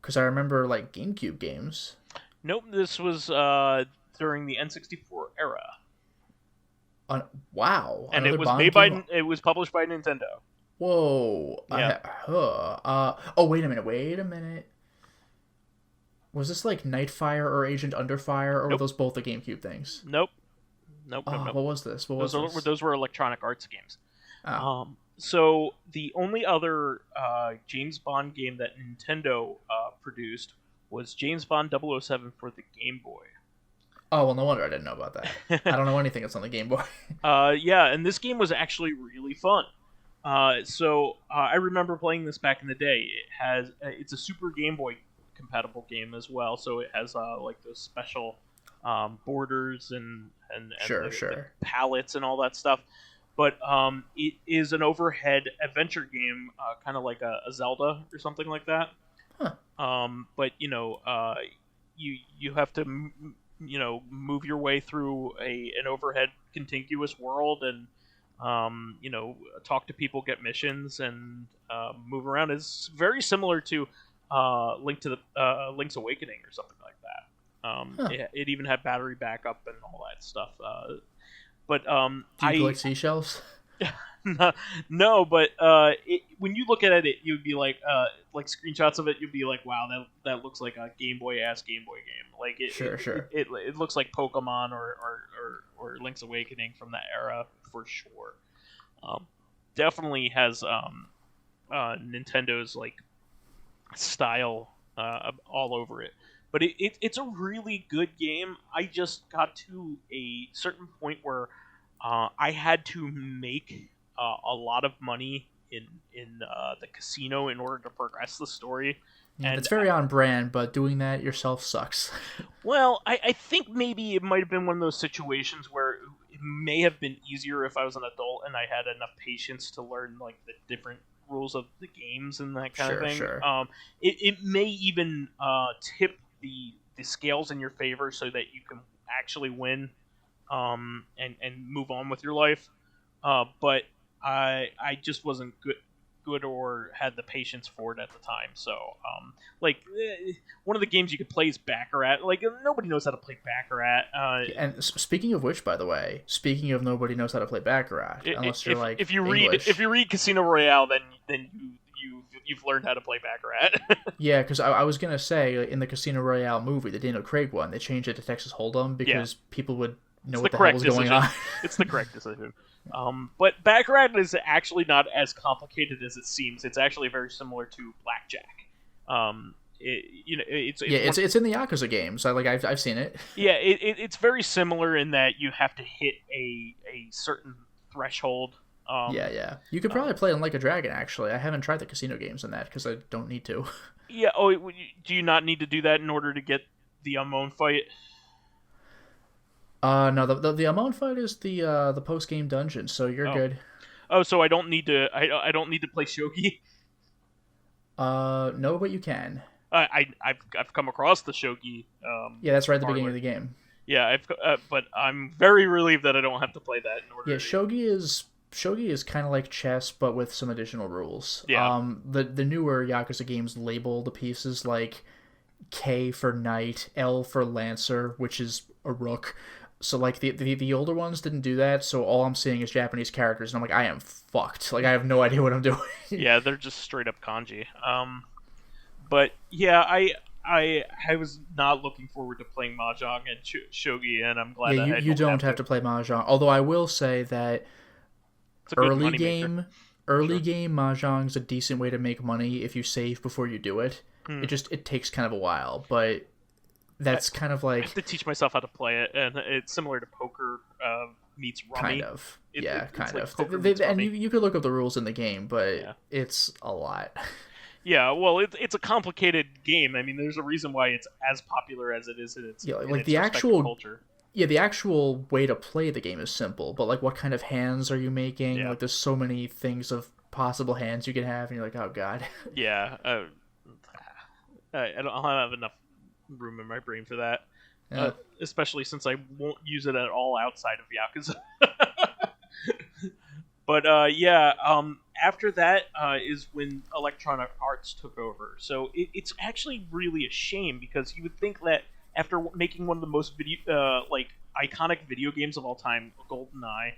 Because I remember, like, GameCube games. Nope, this was during the N64 era. Wow. And it was published by Nintendo. Whoa. Yeah. Oh, wait a minute. Was this like Nightfire or Agent Underfire, or were those both the GameCube things? Nope. What was this? Those were Electronic Arts games. Oh. So the only other James Bond game that Nintendo produced was James Bond 007 for the Game Boy. Oh, well, no wonder I didn't know about that. I don't know anything that's on the Game Boy. And this game was actually really fun. So I remember playing this back in the day. It's a Super Game Boy compatible game as well, so it has like those special borders and the palettes and all that stuff. But it is an overhead adventure game, kind of like a Zelda or something like that. Huh. But you have to move your way through an overhead contiguous world, and talk to people, get missions, and move around. Is very similar to Link's Awakening or something like that. It even had battery backup and all that stuff. But do you collect seashells? No, but when you look at it, you'd be like screenshots of it. You'd be like, wow, that looks like a Game Boy game. Like Sure. It looks like Pokemon or Link's Awakening from that era for sure. Definitely has Nintendo's like style all over it. But it's a really good game. I just got to a certain point where I had to make a lot of money in the casino in order to progress the story. And it's very on brand, but doing that yourself sucks. Well, I think maybe it might have been one of those situations where it may have been easier if I was an adult and I had enough patience to learn like the different rules of the games and that kind of thing. Sure. It may even tip the scales in your favor so that you can actually win and move on with your life. But I just wasn't good or had the patience for it at the time. So one of the games you could play is Baccarat. Like nobody knows how to play Baccarat. And speaking of which, by the way, speaking of nobody knows how to play Baccarat, unless you're like if you English. read Casino Royale, then you've learned how to play Baccarat. Yeah, because I was gonna say in the Casino Royale movie, the Daniel Craig one, they changed it to Texas Hold'em because people would know what the hell was going on. It's the correct decision. But Baccarat is actually not as complicated as it seems. It's actually very similar to Blackjack. It's in the Yakuza games. I've seen it. Yeah, it's very similar in that you have to hit a certain threshold. Yeah. You could probably play on Like a Dragon. Actually, I haven't tried the casino games in that because I don't need to. Yeah. Oh, do you not need to do that in order to get the Unknown fight? No, the Amon fight is the post game dungeon, so you're good. Oh, so I don't need to play shogi. No, but you can. I've come across the shogi. Yeah, that's right at the beginning of the game. Yeah, but I'm very relieved that I don't have to play that in order. Yeah, shogi is kind of like chess, but with some additional rules. Yeah. The newer Yakuza games label the pieces like K for knight, L for lancer, which is a rook. So, like, the older ones didn't do that, so all I'm seeing is Japanese characters, and I'm like, I am fucked. Like, I have no idea what I'm doing. Yeah, they're just straight up kanji. But, yeah, I was not looking forward to playing Mahjong and Shogi, and I'm glad that you don't have to play Mahjong. Although I will say that early game Mahjong's a decent way to make money if you save before you do it. It takes kind of a while, but... That's kind of like... I have to teach myself how to play it, and it's similar to poker meets rummy. Kind of. Kind of. Like and you could look up the rules in the game, but it's a lot. Yeah, well, it's a complicated game. I mean, there's a reason why it's as popular as it is in its the actual culture. Yeah, the actual way to play the game is simple, but like what kind of hands are you making? Yeah. Like there's so many things of possible hands you can have, and you're like, oh god. Yeah. I don't have enough room in my brain for that, especially since I won't use it at all outside of Yakuza. But after that is when Electronic Arts took over. So it's actually really a shame because you would think that after making one of the most iconic video games of all time, GoldenEye,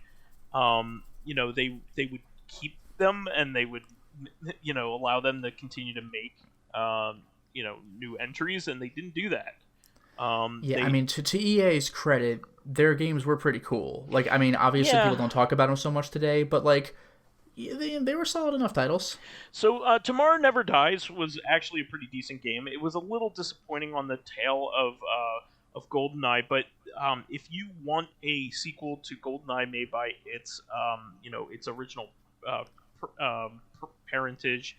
they would keep them and they would allow them to continue to make new entries, and they didn't do that. I mean, to EA's credit, their games were pretty cool. Like, I mean, obviously people don't talk about them so much today, but like, they were solid enough titles. So, Tomorrow Never Dies was actually a pretty decent game. It was a little disappointing on the tail of GoldenEye, but if you want a sequel to GoldenEye made by its original parentage,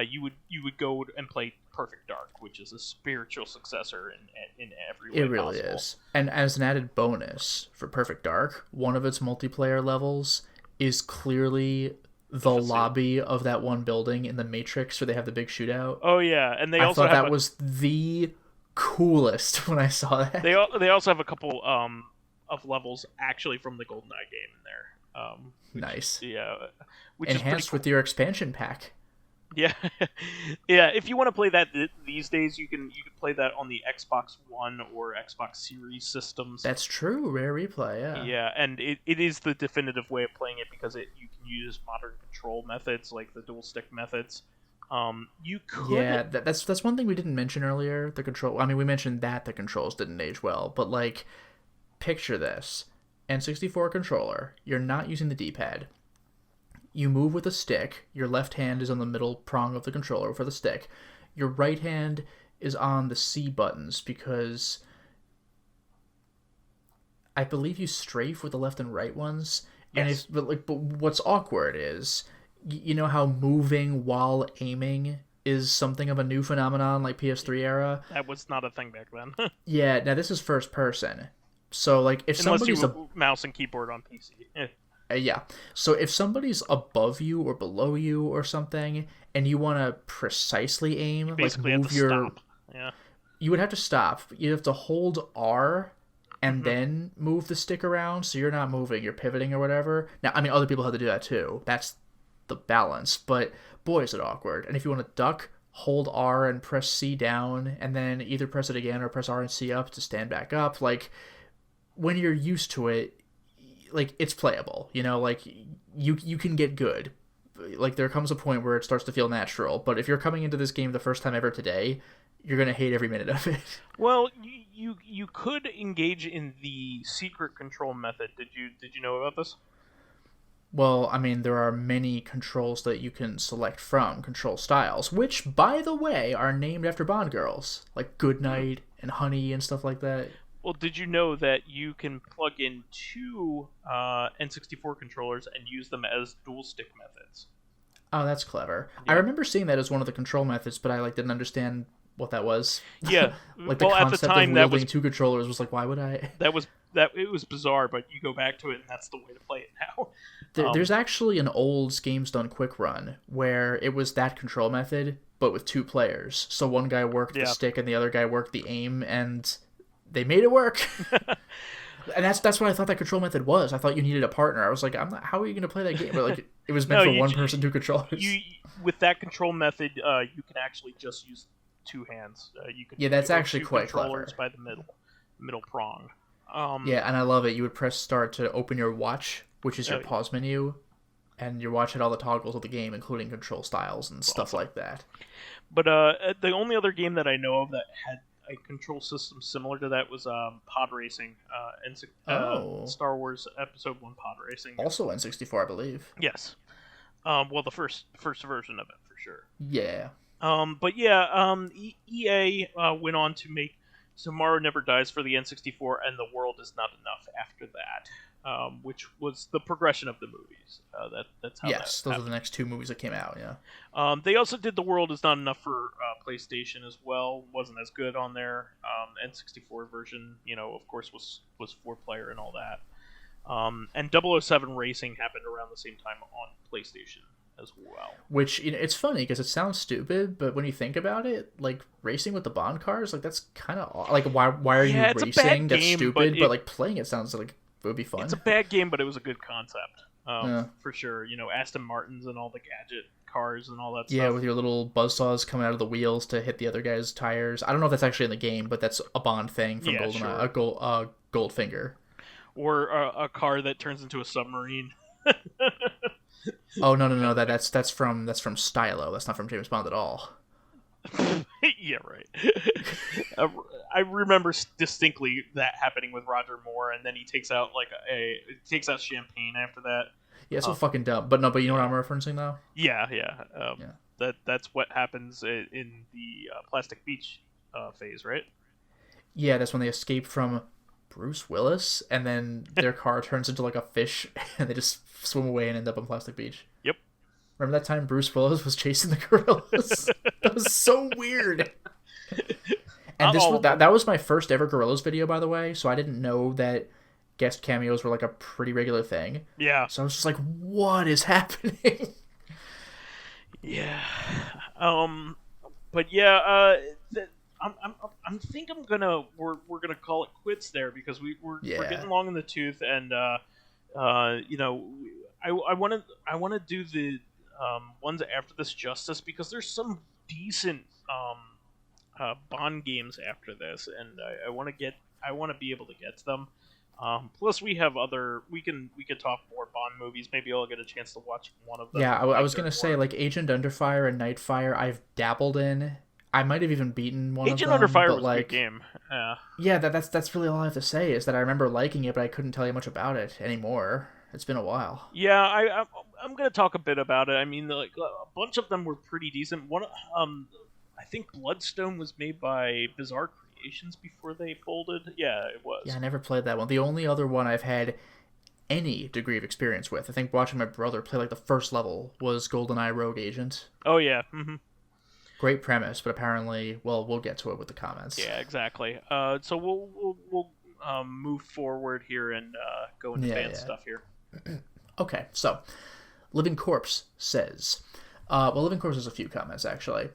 you would go and play Perfect Dark, which is a spiritual successor in every way. It really is. And as an added bonus for Perfect Dark, one of its multiplayer levels is clearly the lobby of that one building in the Matrix where they have the big shootout. Oh yeah, and I thought that was the coolest when I saw that. They also have a couple of levels actually from the GoldenEye game in there. Nice. Yeah, which Enhanced is pretty cool. with your expansion pack. Yeah, yeah. If you want to play that these days, you can play that on the Xbox One or Xbox Series systems. That's true. Rare replay. Yeah. Yeah, and it is the definitive way of playing it because you can use modern control methods like the dual stick methods. You could. Yeah, that's one thing we didn't mention earlier. The control. I mean, we mentioned that the controls didn't age well, but like, picture this: N64 controller. You're not using the D-pad. You move with a stick. Your left hand is on the middle prong of the controller for the stick. Your right hand is on the C buttons because I believe you strafe with the left and right ones. Yes. But what's awkward is you know how moving while aiming is something of a new phenomenon like PS3 era. That was not a thing back then. Yeah. Now this is first person. So like if Unless somebody's you mouse and keyboard on PC. Yeah. So if somebody's above you or below you or something, and you want to precisely aim, basically like move your, stop. Yeah. You would have to stop. You have to hold R and then move the stick around, so you're not moving, you're pivoting or whatever. Now, I mean, other people have to do that too. That's the balance. But boy, is it awkward. And if you want to duck, hold R and press C down, and then either press it again or press R and C up to stand back up. Like when you're used to it, like it's playable, you know, like you can get good. Like there comes a point where it starts to feel natural, but if you're coming into this game the first time ever today, you're gonna hate every minute of it. Well, you could engage in the secret control method. Did you know about this? Well, I mean, there are many controls that you can select from, control styles, which, by the way, are named after Bond girls, like Goodnight and Honey and stuff like that. Well, did you know that you can plug in two N64 controllers and use them as dual stick methods? Oh, that's clever. Yeah. I remember seeing that as one of the control methods, but I didn't understand what that was. Yeah, like well, the at the concept time of that wielding was two controllers was like, why would I? It was bizarre, but you go back to it and that's the way to play it now. There's actually an old Games Done Quick run where it was that control method, but with two players. So one guy worked the stick and the other guy worked the aim, and they made it work. And that's what I thought that control method was. I thought you needed a partner. I was like, how are you going to play that game? But like, it was meant for one person, two controllers. With that control method, you can actually just use two hands. You can that's actually quite controllers clever. By the middle prong. Yeah, and I love it. You would press start to open your watch, which is your pause menu, and your watch had all the toggles of the game, including control styles and stuff like that. But the only other game that I know of that had a control system similar to that was Pod Racing, and Star Wars Episode 1 Pod Racing. Also N64, I believe. Yes. Well, the first version of it, for sure. Yeah. But yeah, EA went on to make Tomorrow Never Dies for the N64 and The World Is Not Enough after that, which was the progression of the movies. That's how those are the next two movies that came out, yeah. They also did The World Is Not Enough for PlayStation as well. Wasn't as good on their N64 version, of course, was 4-player and all that. And 007 Racing happened around the same time on PlayStation as well. Which, it's funny because it sounds stupid, but when you think about it, like racing with the Bond cars, like that's kind of like why are you racing? That's stupid, but like playing it sounds like it would be fun. It's a bad game, but it was a good concept, for sure. Aston Martins and all the gadget cars and all that stuff. Yeah, with your little buzzsaws coming out of the wheels to hit the other guy's tires. I don't know if that's actually in the game, but that's a Bond thing from Goldfinger. Or a car that turns into a submarine. Oh no! That's from Stylo. That's not from James Bond at all. Yeah, right. I remember distinctly that happening with Roger Moore, and then he takes out champagne after that. Yeah, so fucking dumb. But you know what I'm referencing though? Yeah. That's what happens in the Plastic Beach phase, right? Yeah, that's when they escape from Bruce Willis, and then their car turns into like a fish, and they just swim away and end up on Plastic Beach. Yep. Remember that time Bruce Willis was chasing the gorillas? That was so weird. And that was my first ever Gorillas video, by the way, so I didn't know that guest cameos were like a pretty regular thing. Yeah. So I was just like, what is happening? Yeah. But yeah, I think we're gonna call it quits there because we're getting long in the tooth, and You know, I want to do the ones after this justice, because there's some decent Bond games after this, and I want to get I want to be able to get to them. Plus, we have other we could talk more Bond movies. Maybe I'll get a chance to watch one of them. Yeah, I like was their gonna say more. like Agent Underfire and Nightfire. I've dabbled in. I might have even beaten one of Agent Under them, Fire but was a good like, game. Yeah. yeah, that's really all I have to say is that I remember liking it, but I couldn't tell you much about it anymore. It's been a while. Yeah, I'm gonna talk a bit about it. I mean, like a bunch of them were pretty decent. I think Bloodstone was made by Bizarre Creations before they folded. Yeah, it Yeah, was. I never played that one. The only other one I've had any degree of experience with, I think watching my brother play like the first level, was GoldenEye Rogue Agent. Oh yeah, Great premise, but apparently, well, we'll get to it with the comments. yeah, exactly. So we'll move forward here and go into Yeah, fan yeah. stuff here. Okay, so Living Corpse says, Living Corpse has a few comments actually.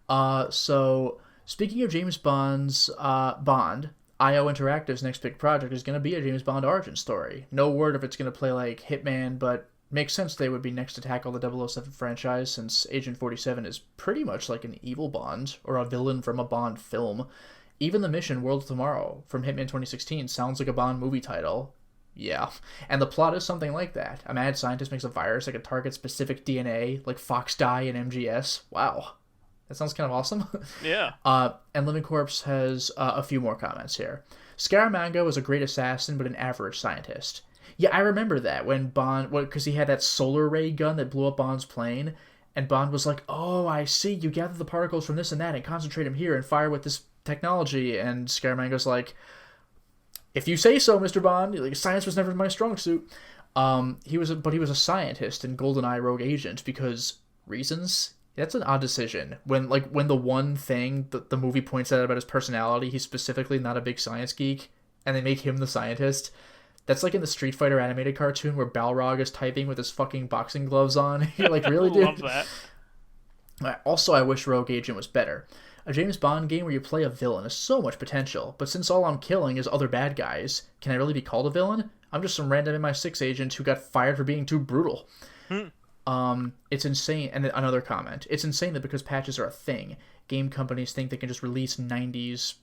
So speaking of James Bond's Bond, IO Interactive's next big project is going to be a James Bond origin story. No word if it's going to play like Hitman, but makes sense they would be next to tackle the 007 franchise since Agent 47 is pretty much like an evil Bond or a villain from a Bond film. Even the mission World of Tomorrow from Hitman 2016 sounds like a Bond movie title. Yeah. And the plot is something like that. A mad scientist makes a virus that can target specific DNA, like fox dye and MGS. Wow. That sounds kind of awesome. Yeah. And Living Corpse has a few more comments here. Scaramanga was a great assassin, but an average scientist. Yeah, I remember that when Bond, because he had that solar ray gun that blew up Bond's plane, and Bond was like, "Oh, I see. You gather the particles from this and that, and concentrate them here, and fire with this technology." And Scaramanga's like, "If you say so, Mr. Bond. Like, science was never my strong suit." He was a scientist in GoldenEye Rogue Agent because reasons. That's an odd decision. When the one thing that the movie points out about his personality, he's specifically not a big science geek, and they make him the scientist. That's like in the Street Fighter animated cartoon where Balrog is typing with his fucking boxing gloves on. You're like, really, Love dude? that. Also, I wish Rogue Agent was better. A James Bond game where you play a villain has so much potential, but since all I'm killing is other bad guys, can I really be called a villain? I'm just some random MI6 agent who got fired for being too brutal. Hmm. It's insane. And then another comment. It's insane that because patches are a thing, game companies think they can just release 90s.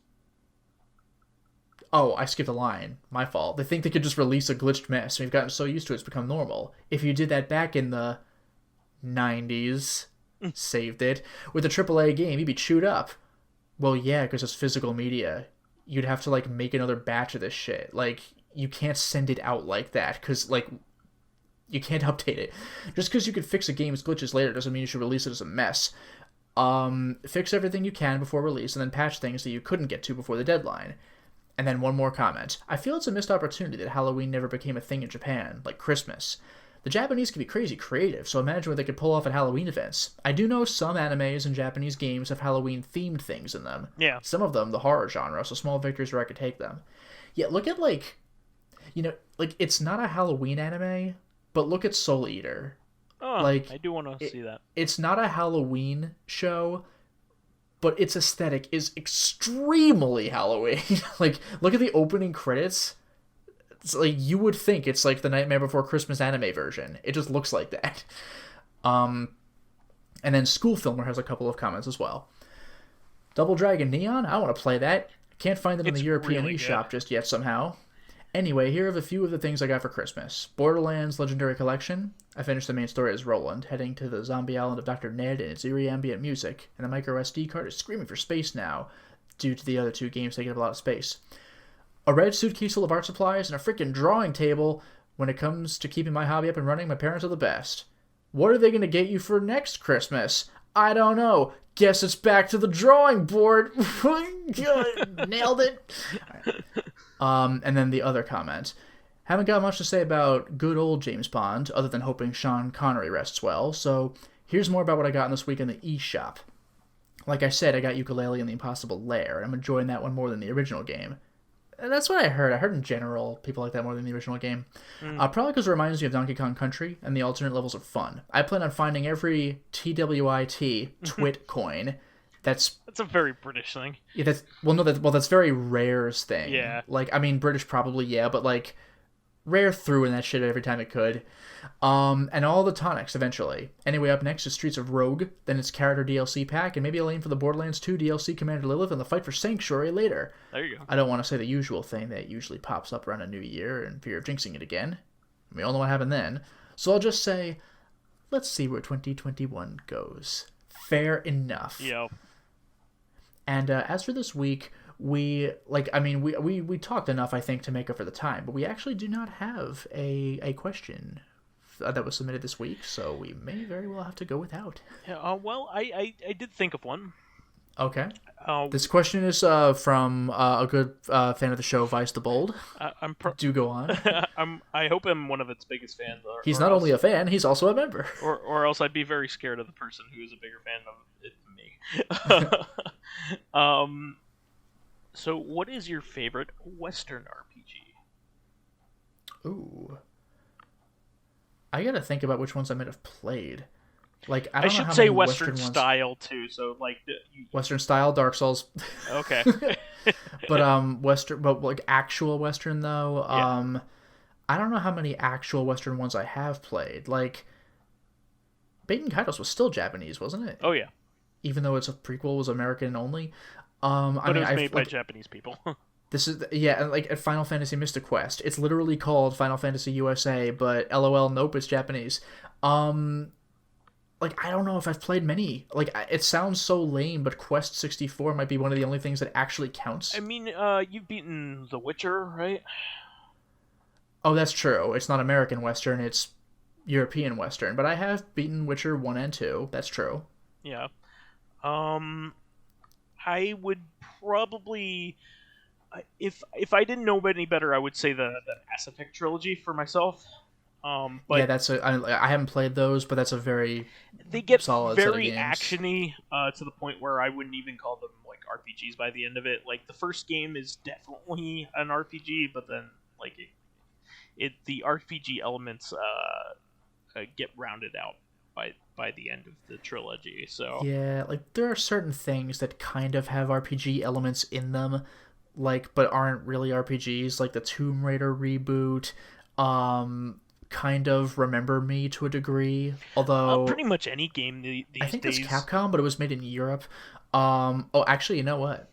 Oh, I skipped a line. My fault. They think they could just release a glitched mess. We've gotten so used to it, it's become normal. If you did that back in the 90s, saved it, with a AAA game, you'd be chewed up. Well, yeah, because it's physical media. You'd have to, like, make another batch of this shit. Like, you can't send it out like that, because, like, you can't update it. Just because you could fix a game's glitches later doesn't mean you should release it as a mess. Fix everything you can before release, and then patch things that you couldn't get to before the deadline. And then one more comment. I feel it's a missed opportunity that Halloween never became a thing in Japan, like Christmas. The Japanese can be crazy creative, so imagine what they could pull off at Halloween events. I do know some animes and Japanese games have Halloween-themed things in them. Yeah. Some of them, the horror genre, so small victories where I could take them. Yeah, look at, like, it's not a Halloween anime, but look at Soul Eater. Oh, Like, I do want to see that. it's not a Halloween show, but its aesthetic is extremely Halloween. Like, look at the opening credits. It's like you would think it's like the Nightmare Before Christmas anime version. It just looks like that. And then School Filmer has a couple of comments as well. Double Dragon Neon? I want to play that. Can't find them in the It's European really eShop good. just yet somehow. Anyway, here are a few of the things I got for Christmas. Borderlands Legendary Collection. I finished the main story as Roland, heading to the zombie island of Dr. Ned and its eerie ambient music, and the micro SD card is screaming for space now, due to the other two games taking up a lot of space. A red suitcase full of art supplies and a freaking drawing table. When it comes to keeping my hobby up and running, my parents are the best. What are they going to get you for next Christmas? I don't know. Guess it's back to the drawing board. Nailed it. And then the other comment. Haven't got much to say about good old James Bond, other than hoping Sean Connery rests well, so here's more about what I got in this week in the eShop. Like I said, I got Yooka-Laylee and the Impossible Lair, and I'm enjoying that one more than the original game. And that's what I heard. I heard in general people like that more than the original game. Probably because it reminds me of Donkey Kong Country, and the alternate levels are fun. I plan on finding every TWIT coin. That's a very British thing. yeah. That's very Rare's thing. Yeah. Like, I mean, British probably, yeah, but like rare threw in that shit every time it could. And all the tonics eventually. Anyway, up next is Streets of Rogue, then its character DLC pack, and maybe I'll aim for the Borderlands 2 DLC Commander Lilith and the fight for Sanctuary later. There you go. I don't want to say the usual thing that usually pops up around a new year in fear of jinxing it again. We all know what happened then. So I'll just say, let's see where 2021 goes. Fair enough. Yeah. And as for this week, we talked enough, I think, to make up for the time, but we actually do not have a question that was submitted this week, so we may very well have to go without. Yeah, well, I did think of one. Okay. This question is from a good fan of the show, vysethebold. Do go on. I hope I'm one of its biggest fans. He's not only a fan, he's also a member. Or else I'd be very scared of the person who is a bigger fan of it than me. So, what is your favorite Western RPG? Ooh. I gotta think about which ones I might have played. Like, I should say Western style too. So like Western style, Dark Souls. Okay. but like actual Western though. Yeah. I don't know how many actual Western ones I have played. Like, Baten Kaitos was still Japanese, wasn't it? Oh yeah. Even though it's a prequel, was American only. But it was made by Japanese people. This is like at Final Fantasy Mystic Quest. It's literally called Final Fantasy USA, but LOL, nope, it's Japanese. Like, I don't know if I've played many. Like, it sounds so lame, but Quest 64 might be one of the only things that actually counts. I mean, you've beaten The Witcher, right? Oh, that's true. It's not American Western, it's European Western. But I have beaten Witcher 1 and 2. That's true. Yeah. I would probably... If I didn't know any better, I would say the Mass Effect trilogy for myself. But yeah, I haven't played those, but that's a very they get solid very set of games. actiony to the point where I wouldn't even call them like RPGs by the end of it. Like, the first game is definitely an RPG, but then like the RPG elements get rounded out by the end of the trilogy. So yeah, like there are certain things that kind of have RPG elements in them, like, but aren't really RPGs, like the Tomb Raider reboot, kind of Remember Me to a degree, although pretty much any game these I think days. it's Capcom, but it was made in Europe. Oh, actually, you know what?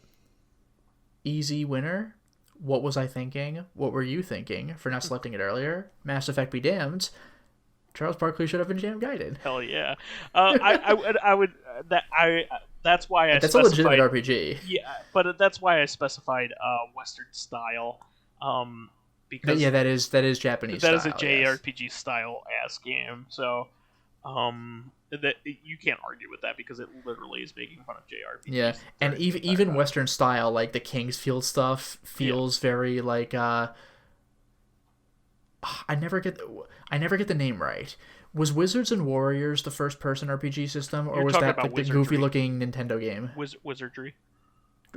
Easy winner. What was I thinking? What were you thinking for not selecting it earlier? Mass Effect be damned. Charles Barkley should have been jam guided. Hell yeah. That's why I That's specified, a legitimate RPG. Yeah, but that's why I specified Western style. Because that is Japanese. That style, is a JRPG style ass game. So, that you can't argue with that because it literally is making fun of JRPGs. Yeah, and even Western style, like the Kingsfield stuff, feels very like I never get the name right. Was Wizards and Warriors the first person RPG system, or was that like the goofy looking Nintendo game? Wizardry.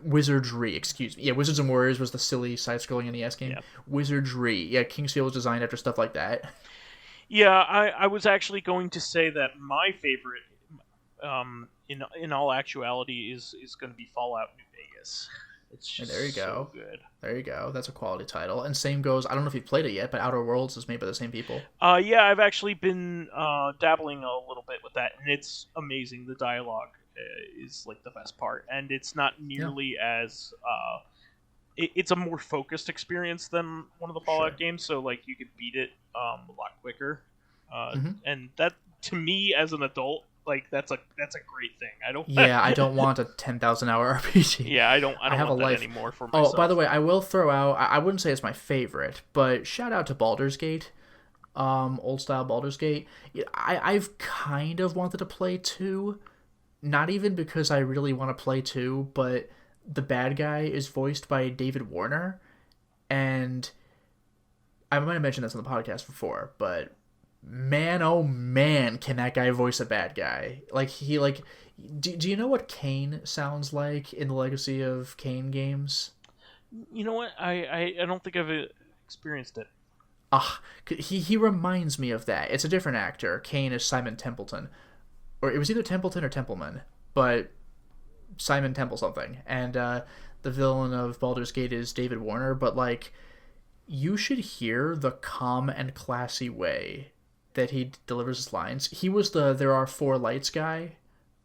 Wizardry, excuse me. Yeah, Wizards and Warriors was the silly side-scrolling NES game. Yeah. Wizardry. Yeah, Kingsfield was designed after stuff like that. Yeah, I was actually going to say that my favorite, in all actuality, is going to be Fallout New Vegas. It's just there you go. So good. There you go. That's a quality title. And same goes, I don't know if you've played it yet, but Outer Worlds is made by the same people. Yeah, I've actually been dabbling a little bit with that, and it's amazing. The dialogue is like the best part, and it's not nearly as it's a more focused experience than one of the Fallout games, so like you could beat it a lot quicker, and that, to me as an adult, like that's a great thing. I don't want a 10,000 hour RPG. Yeah, I don't have want that anymore for myself. Oh, by the way, I will throw out, I wouldn't say it's my favorite, but shout out to Baldur's Gate. Old style Baldur's Gate. I've kind of wanted to play 2. Not even because I really want to play 2, but the bad guy is voiced by David Warner, and I might have mentioned this on the podcast before, but man, oh man, can that guy voice a bad guy. Like, do you know what Kain sounds like in the Legacy of Kain games? You know what? I don't think I've experienced it. He reminds me of that. It's a different actor. Kain is Simon Templeton. Or it was either Templeton or Templeman, but Simon Temple something. And the villain of Baldur's Gate is David Warner, but like you should hear the calm and classy way that he delivers his lines. He was the "there are four lights" guy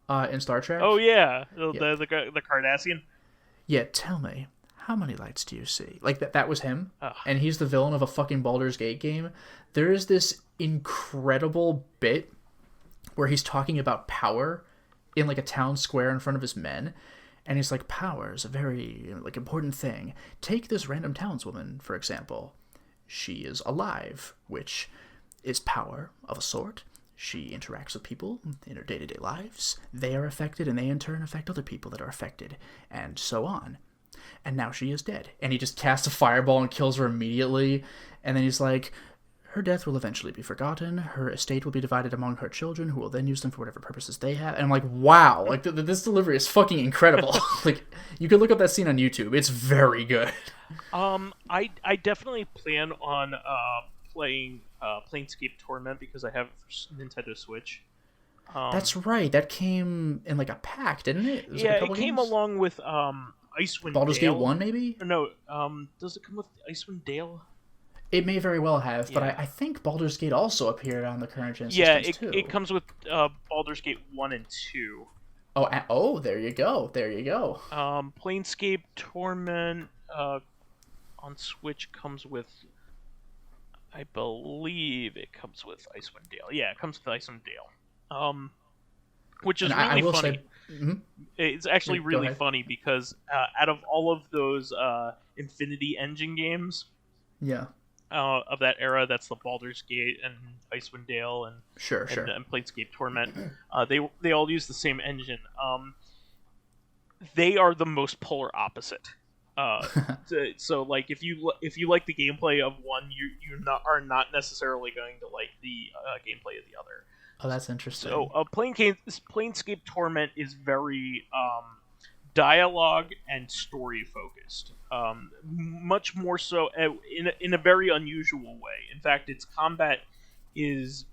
in Star Oh Trek. yeah, Yeah, the Cardassian. yeah. Tell me, how many lights do you see? Like that. That was him, Ugh. and he's the villain of a fucking Baldur's Gate game. There is this incredible bit where he's talking about power in like a town square in front of his men, and he's like, power is a very like important thing. Take this random townswoman for example. She is alive, which is power of a sort. She interacts with people in her day-to-day lives. They are affected, and they in turn affect other people that are affected, and so on. And now she is dead. And he just casts a fireball and kills her immediately. And then he's like, her death will eventually be forgotten. Her estate will be divided among her children, who will then use them for whatever purposes they have. And I'm like, wow, like this delivery is fucking incredible. Like, you could look up that scene on YouTube. It's very good. I definitely plan on playing Planescape Torment because I have Nintendo Switch. That's right. That came in like a pack, didn't it? Yeah, it came along with Icewind Baldur's Dale. Gate 1, maybe? No, does it come with Icewind Dale? It may very well have, but I think Baldur's Gate also appeared on the current gen systems too. It comes with Baldur's Gate 1 and 2. Oh, there you go. There you go. Planescape Torment on Switch comes with, I believe it comes with Icewind Dale. Yeah, it comes with Icewind Dale. Which is really funny. Mm-hmm. It's actually really funny because out of all of those Infinity Engine games, yeah, of that era, that's the Baldur's Gate and Icewind Dale and and Planescape Torment. They all use the same engine. They are the most polar opposite. So like if you like the gameplay of one, you are not necessarily going to like the gameplay of the other. Oh, that's interesting. So Planescape Torment is very dialogue and story focused. Much more so in a very unusual way. In fact, its combat is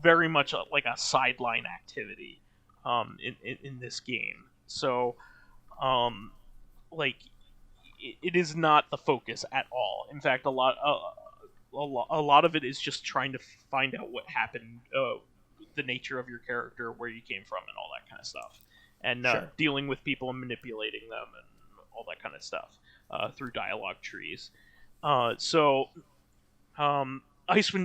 very much like a sideline activity in this game. So, like, it is not the focus at all. In fact, a lot of it is just trying to find out what happened, the nature of your character, where you came from, and all that kind of stuff, and dealing with people and manipulating them and all that kind of stuff through dialogue trees. Icewind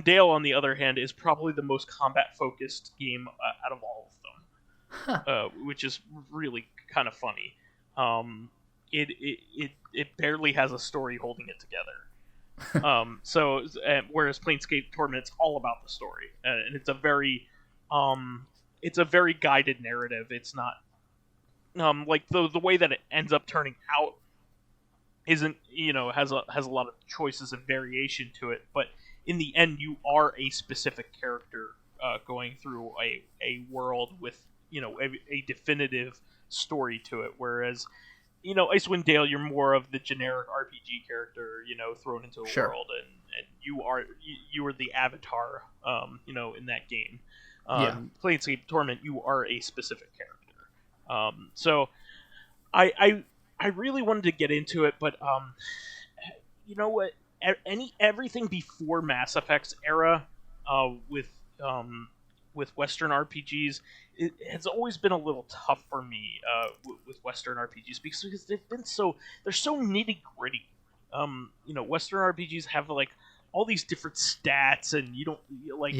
Dale, on the other hand, is probably the most combat-focused game out of all of them, which is really kind of funny. It barely has a story holding it together. Whereas Planescape Torment, it's all about the story, and it's a very guided narrative. It's not like the way that it ends up turning out isn't, has a lot of choices and variation to it, but in the end you are a specific character going through a world with a definitive story to it, whereas Icewind Dale, you're more of the generic RPG character, thrown into a world, and you are the avatar, in that game. Planescape Torment, you are a specific character. So I really wanted to get into it, but you know what? Everything before Mass Effect's era, with Western RPGs, it has always been a little tough for me with Western RPGs because they're so nitty gritty. Western RPGs have like all these different stats, and you don't like,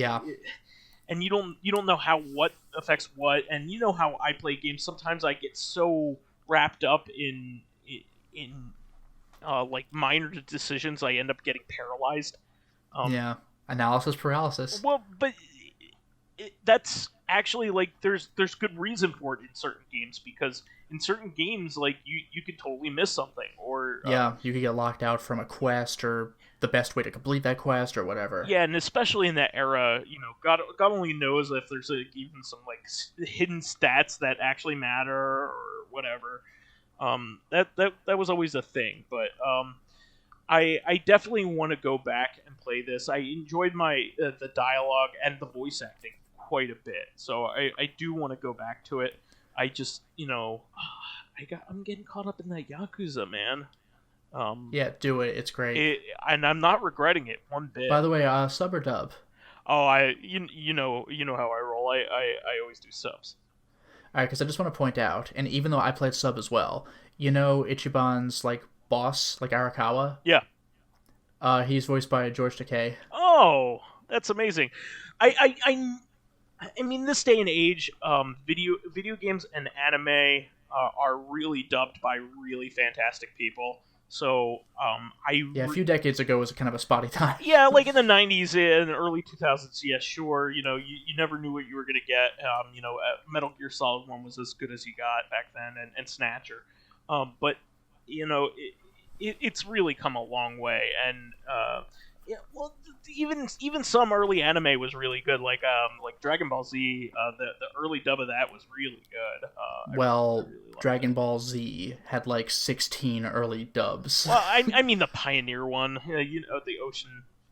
and you don't know how what affects what, and how I play games. Sometimes I get so wrapped up in like minor decisions, I end up getting paralyzed. Analysis paralysis. Well, but that's actually like there's good reason for it in certain games, because in certain games, like you could totally miss something, or you could get locked out from a quest, or the best way to complete that quest, or whatever. Yeah, and especially in that era, God only knows if there's even some like hidden stats that actually matter or whatever. That was always a thing, but I definitely want to go back and play this. I enjoyed the dialogue and the voice acting quite a bit, so I do want to go back to it. I just I'm getting caught up in that Yakuza, man. Yeah, do it. It's great. And I'm not regretting it one bit. By the way, sub or dub? Oh, you know how I roll. I always do subs. All right, because I just want to point out, and even though I played sub as well, Ichiban's like boss, like Arakawa. Yeah. He's voiced by George Takei. Oh, that's amazing. I mean, this day and age, video games and anime are really dubbed by really fantastic people. So, a few decades ago was kind of a spotty time. Yeah, like in the 90s and early 2000s, yeah, sure. You never knew what you were going to get. Metal Gear Solid 1 was as good as you got back then, and Snatcher. But, it's really come a long way. And, yeah, well, even some early anime was really good, like Dragon Ball Z. The early dub of that was really good. Really Dragon Ball Z had like 16 early dubs. Well, I mean the Pioneer one, the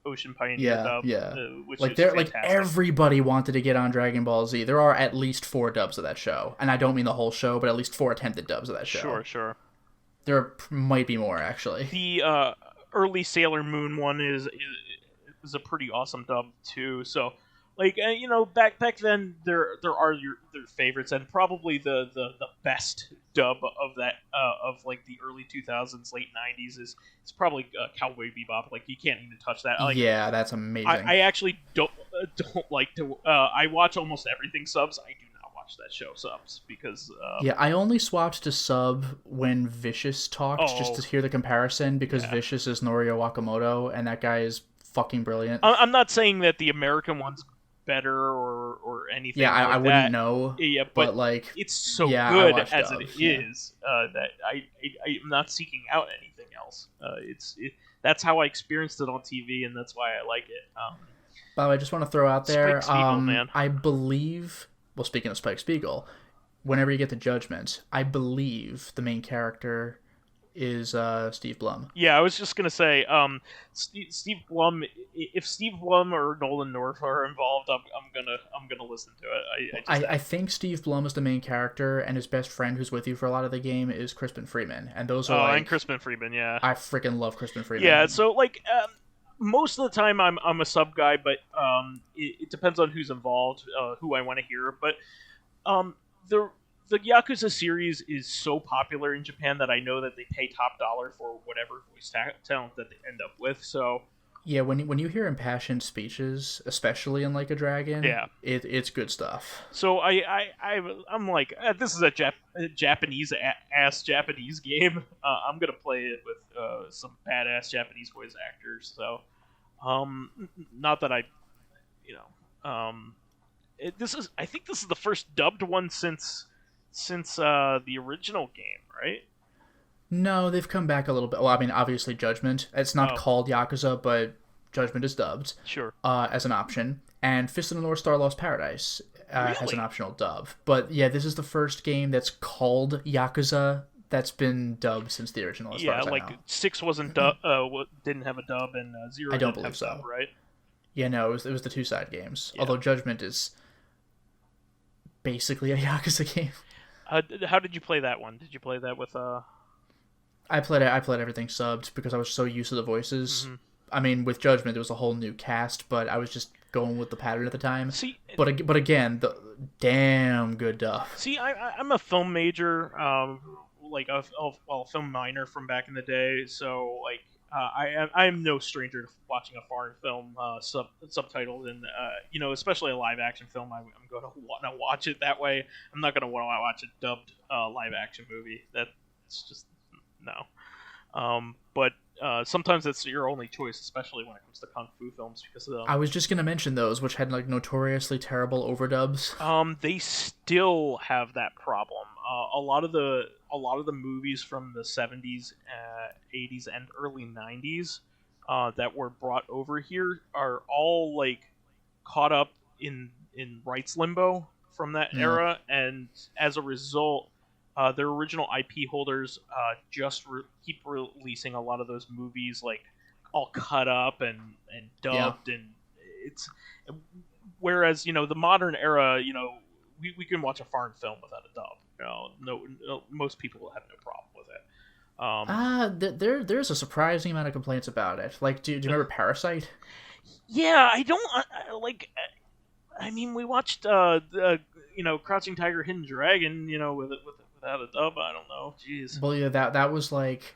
Ocean Pioneer dub. Yeah, which like is there, fantastic. like everybody wanted to get on Dragon Ball Z. There are at least 4 dubs of that show, and I don't mean the whole show, but at least 4 attempted dubs of that show. Sure. There might be more actually. The early Sailor Moon one is a pretty awesome dub too. So, like back then there are their favorites, and probably the best dub of that of like the early 2000s, late 90s is probably Cowboy Bebop. Like you can't even touch that. Like, yeah, that's amazing. I actually don't like to. I watch almost everything subs. I do not watch that show subs because yeah, I only swapped to sub when Vicious talked just to hear the comparison, because Vicious is Norio Wakamoto and that guy is fucking brilliant. I'm not saying that the American one's better or anything. Yeah, like I wouldn't know. Yeah, but like it's so good as it is that I'm not seeking out anything else. That's how I experienced it on TV, and that's why I like it. By the way, I just want to throw out there, Spike Spiegel, man. I believe. Well, speaking of Spike Spiegel, whenever you get to Judgment, I believe the main character is Steve Blum. Yeah, I was just gonna say, Steve Blum. If Steve Blum or Nolan North are involved, I'm gonna listen to it. I think Steve Blum is the main character, and his best friend, who's with you for a lot of the game, is Crispin Freeman, and those are and Crispin Freeman, yeah. I freaking love Crispin Freeman. Yeah, so like most of the time I'm a sub guy, but it depends on who's involved, who I want to hear. But the Yakuza series is so popular in Japan that I know that they pay top dollar for whatever voice talent that they end up with. So yeah, when you hear impassioned speeches, especially in Like a Dragon, it's good stuff. So I'm like, this is a Japanese Japanese game. I'm gonna play it with some badass Japanese voice actors. So not that I I think this is the first dubbed one since the original game, right? No, they've come back a little bit. Well, I mean, obviously Judgment. It's not called Yakuza, but Judgment is dubbed. Sure. As an option. And Fist of the North Star Lost Paradise has an optional dub. But yeah, this is the first game that's called Yakuza that's been dubbed since the original, as far as I know. 6 wasn't didn't have a dub, and 0 I don't didn't believe have so. dub, right? Yeah, no, it was the 2-side games. Yeah. Although Judgment is basically a Yakuza game. How did you play that one? Did you play that with I played everything subbed because I was so used to the voices. Mm-hmm. I mean, with Judgment, there was a whole new cast, but I was just going with the pattern at the time. See, but again, the damn good dub. See, I'm a film major, like a film minor from back in the day. So like, I'm no stranger to watching a foreign film subtitled, and especially a live action film. I'm going to want to watch it that way. I'm not going to want to watch a dubbed live action movie. That's just no. But sometimes it's your only choice, especially when it comes to kung fu films, because I was just gonna mention those, which had like notoriously terrible overdubs. They still have that problem. A lot of the movies from the 70s, 80s, and early 90s that were brought over here are all like caught up in rights limbo from that era, and as a result, their original IP holders just keep releasing a lot of those movies like all cut up and dubbed, and it's whereas the modern era, we can watch a foreign film without a dub. No, most people have no problem with it. There's a surprising amount of complaints about it. Like, do you remember Parasite? Yeah, I don't like. I mean, we watched Crouching Tiger, Hidden Dragon, without a dub. I don't know. Jeez. Well, yeah, that was like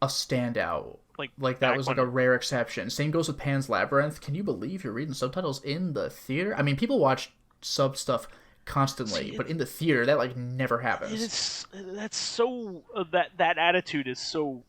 a standout. Like that was like a rare exception. Same goes with Pan's Labyrinth. Can you believe you're reading subtitles in the theater? I mean, people watch sub stuff constantly, but in the theater that like never happens. That's so that attitude is so.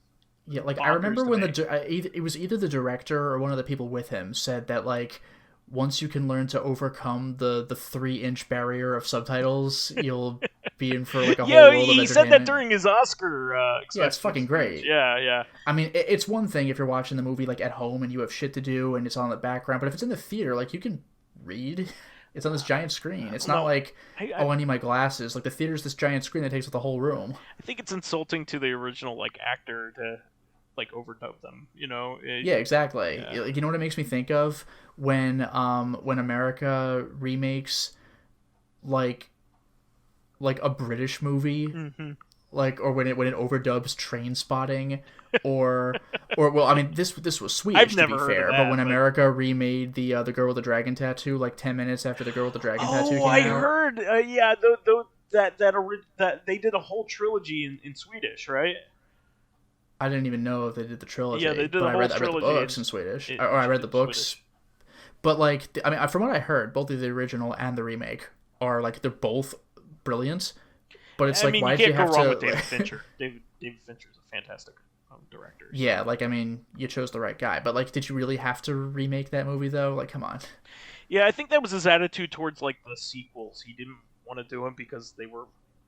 Yeah, like I remember when it was either the director or one of the people with him said that like once you can learn to overcome the 3-inch barrier of subtitles, you'll be in for like a whole world of entertainment. He said that during his Oscar. Yeah, it's fucking great. Yeah. I mean, it's one thing if you're watching the movie like at home and you have shit to do and it's on the background, but if it's in the theater, like you can read. It's on this giant screen. It's not like, I need my glasses. Like the theater's this giant screen that takes up the whole room. I think it's insulting to the original like actor to like overdub them. Yeah, exactly. Yeah. You know what it makes me think of when America remakes like a British movie. Mm-hmm. Like, or when it overdubs Train Spotting, or well, I mean this was Swedish. I've never to be fair, heard of that, but when America remade the girl with the dragon tattoo, like 10 minutes after the girl with the dragon tattoo came out. Oh, I heard. Yeah, that they did a whole trilogy in Swedish, right? I didn't even know if they did the trilogy. Yeah, they did. I read the books in Swedish, or I read the books. Swedish. But like, I mean, from what I heard, both the original and the remake are like they're both brilliant. But it's like, why do you have to? You can't go wrong with David Fincher. David Fincher is a fantastic director. Yeah, like I mean, you chose the right guy. But like, did you really have to remake that movie though? Like, come on. Yeah, I think that was his attitude towards like the sequels. He didn't want to do them because they were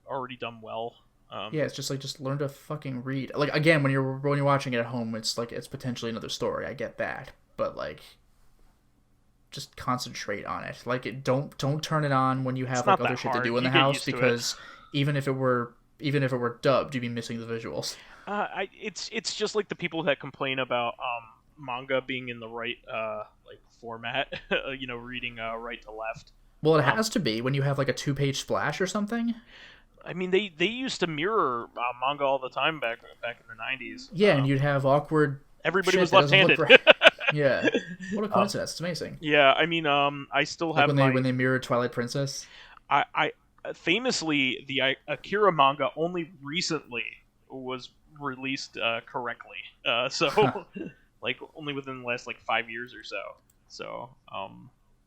already done well. Yeah, it's just like learn to fucking read. Like again, when you're watching it at home, it's like it's potentially another story. I get that, but like, just concentrate on it. Like, don't turn it on when you have like other shit to do in the house because. Even if it were dubbed, you'd be missing the visuals. It's just like the people that complain about manga being in the right like format, reading right to left. Well, it has to be when you have like a 2-page splash or something. I mean, they used to mirror manga all the time back in the 90s. Yeah, and you'd have awkward. Everybody was left-handed. Right. Yeah, what a coincidence! It's amazing. Yeah, I mean, I still have when they mirrored Twilight Princess. I famously, the Akira manga only recently was released correctly. So like only within the last like 5 years or so. So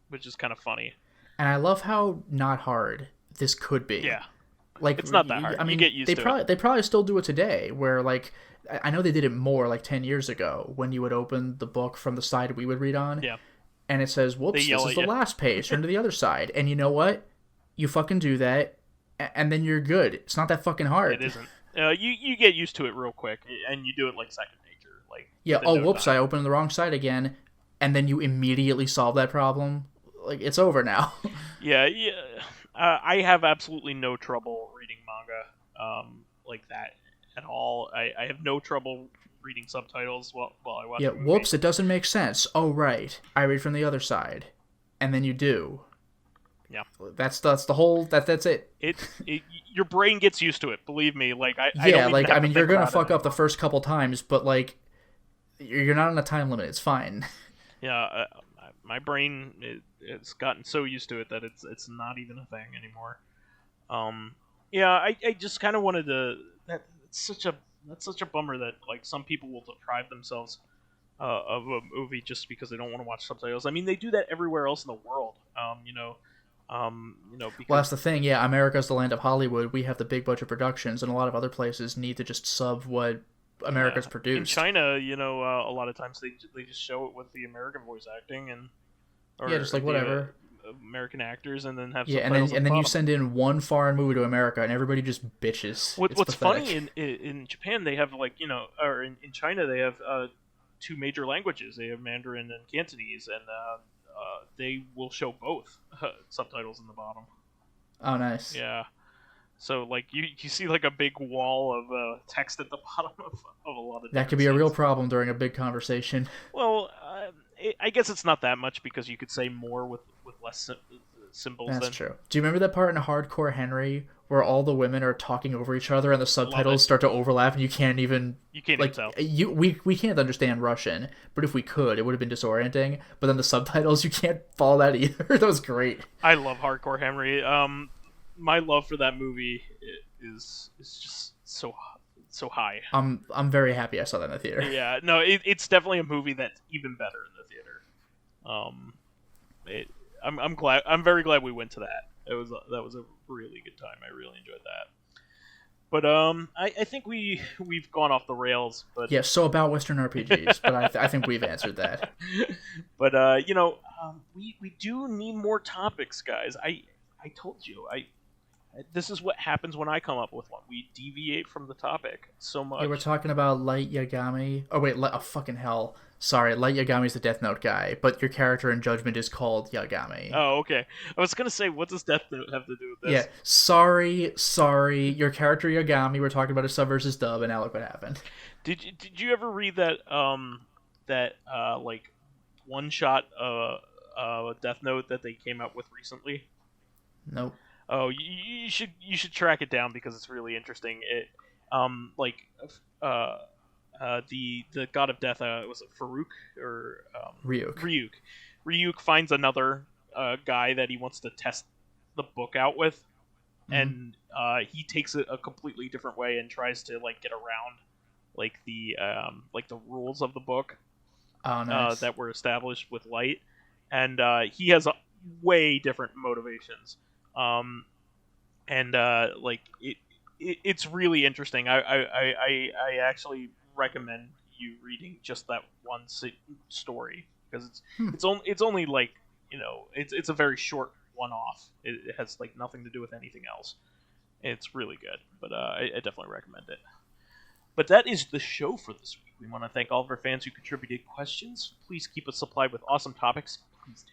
which is kind of funny. And I love how not hard this could be. Yeah. Like it's not that hard. I mean, you get used to it. They probably still do it today, where like I know they did it more like 10 years ago when you would open the book from the side we would read on. Yeah. And it says, "Whoops, this is the last page. Turn to the other side." And you know what? You fucking do that, and then you're good. It's not that fucking hard. It isn't. You get used to it real quick, and you do it like second nature. Like yeah. Oh, whoops! I opened the wrong side again, and then you immediately solve that problem. Like it's over now. Yeah. I have absolutely no trouble reading manga like that at all. I have no trouble reading subtitles while I watch. Yeah. Whoops! It doesn't make sense. Oh right, I read from the other side, and then you do. Yeah, that's the whole. That's it. It your brain gets used to it. Believe me. Like I mean, you're gonna fuck up the first couple times, but like, you're not on a time limit. It's fine. Yeah, my brain it's gotten so used to it that it's not even a thing anymore. Yeah, I just kind of wanted to. That's such a bummer that like some people will deprive themselves of a movie just because they don't want to watch subtitles. I mean, they do that everywhere else in the world. Because... Well, that's the thing. Yeah, America's the land of Hollywood. We have the big budget productions, and a lot of other places need to just sub what America's produced. In China, a lot of times they just show it with the American voice acting or just like whatever American actors, and then have and then you send in one foreign movie to America, and everybody just bitches. What's funny in Japan, they have like or in China they have 2 major languages. They have Mandarin and Cantonese, and they will show both subtitles in the bottom. Oh, nice. Yeah. So, like, you see, like, a big wall of text at the bottom of a lot of that could be scenes. A real problem during a big conversation. Well, I guess it's not that much because you could say more with less symbols. That's then. true. Do you remember that part in Hardcore Henry where all the women are talking over each other and the subtitles start to overlap and you can't even tell. We can't understand Russian, but if we could, it would have been disorienting. But then the subtitles, you can't follow that either. That was great. I love Hardcore Henry. My love for that movie is just so high. I'm very happy I saw that in the theater. Yeah, no, it's definitely a movie that's even better in the theater. I'm glad. I'm very glad we went to that. That was a really good time. I really enjoyed that. But I think we've gone off the rails. But yeah, so about Western RPGs, but I think we've answered that. But we do need more topics, guys. I told you this is what happens when I come up with one. We deviate from the topic so much. Yeah, we're talking about Light Yagami. Oh wait, fucking hell. Sorry, Light Yagami's the Death Note guy, but your character in Judgment is called Yagami. Oh, okay. I was gonna say, what does Death Note have to do with this? Yeah, sorry. Your character Yagami. We're talking about a sub versus dub, and now look what happened. Did you ever read that like one shot Death Note that they came out with recently? Nope. Oh, you should track it down because it's really interesting. It the god of death, was it Farouk or Ryuk? Ryuk finds another guy that he wants to test the book out with, and he takes it a completely different way and tries to like get around the rules of the book. Oh, nice. That were established with Light, and he has way different motivations. It's really interesting. I actually recommend you reading just that one story because it's only like, it's a very short one-off. It has like nothing to do with anything else. It's really good, but I definitely recommend it. But that is the show for this week. We want to thank all of our fans who contributed questions. Please keep us supplied with awesome topics. Please do.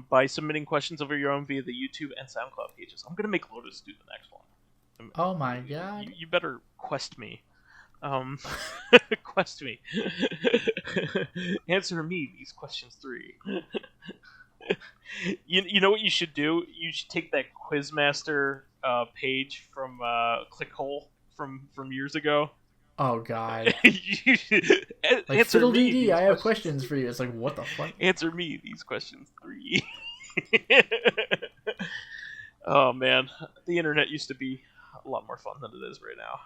By submitting questions of your own via the YouTube and SoundCloud pages. I'm going to make Lotus do the next one. Oh my god. You better quest me. Quest me. Answer me these questions 3. You know what you should do? You should take that Quizmaster page from Clickhole from years ago. Oh god. You should answer Fiddle me. DD, I have questions for you. It's like, what the fuck? Answer me these questions 3. Oh man, the internet used to be a lot more fun than it is right now.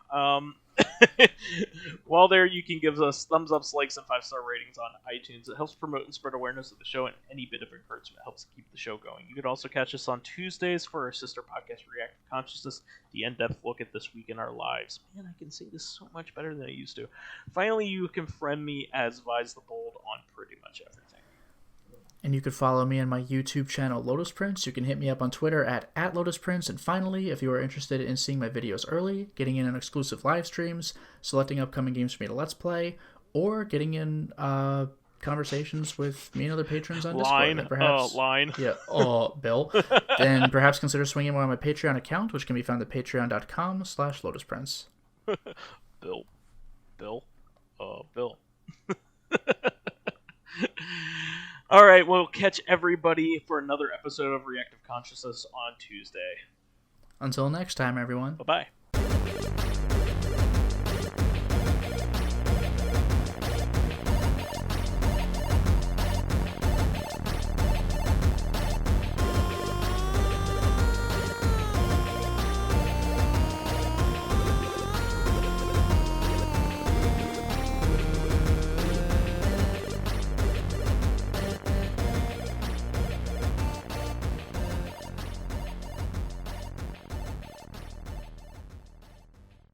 While there, you can give us thumbs ups, likes, and 5-star ratings on iTunes. It helps promote and spread awareness of the show, and any bit of encouragement helps keep the show going. You can also catch us on Tuesdays for our sister podcast, Reactive Consciousness, the in-depth look at this week in our lives. Man, I can say this so much better than I used to. Finally, you can friend me as vysethebold on pretty much everything. And you can follow me on my YouTube channel, Lotus Prince. You can hit me up on Twitter at Lotus Prince. And finally, if you are interested in seeing my videos early, getting in on exclusive live streams, selecting upcoming games for me to Let's Play, or getting in conversations with me and other patrons on Discord. And perhaps, Bill. Then perhaps consider swinging by my Patreon account, which can be found at patreon.com/LotusPrince. Bill. All right, we'll catch everybody for another episode of Reactive Consciousness on Tuesday. Until next time, everyone. Bye-bye.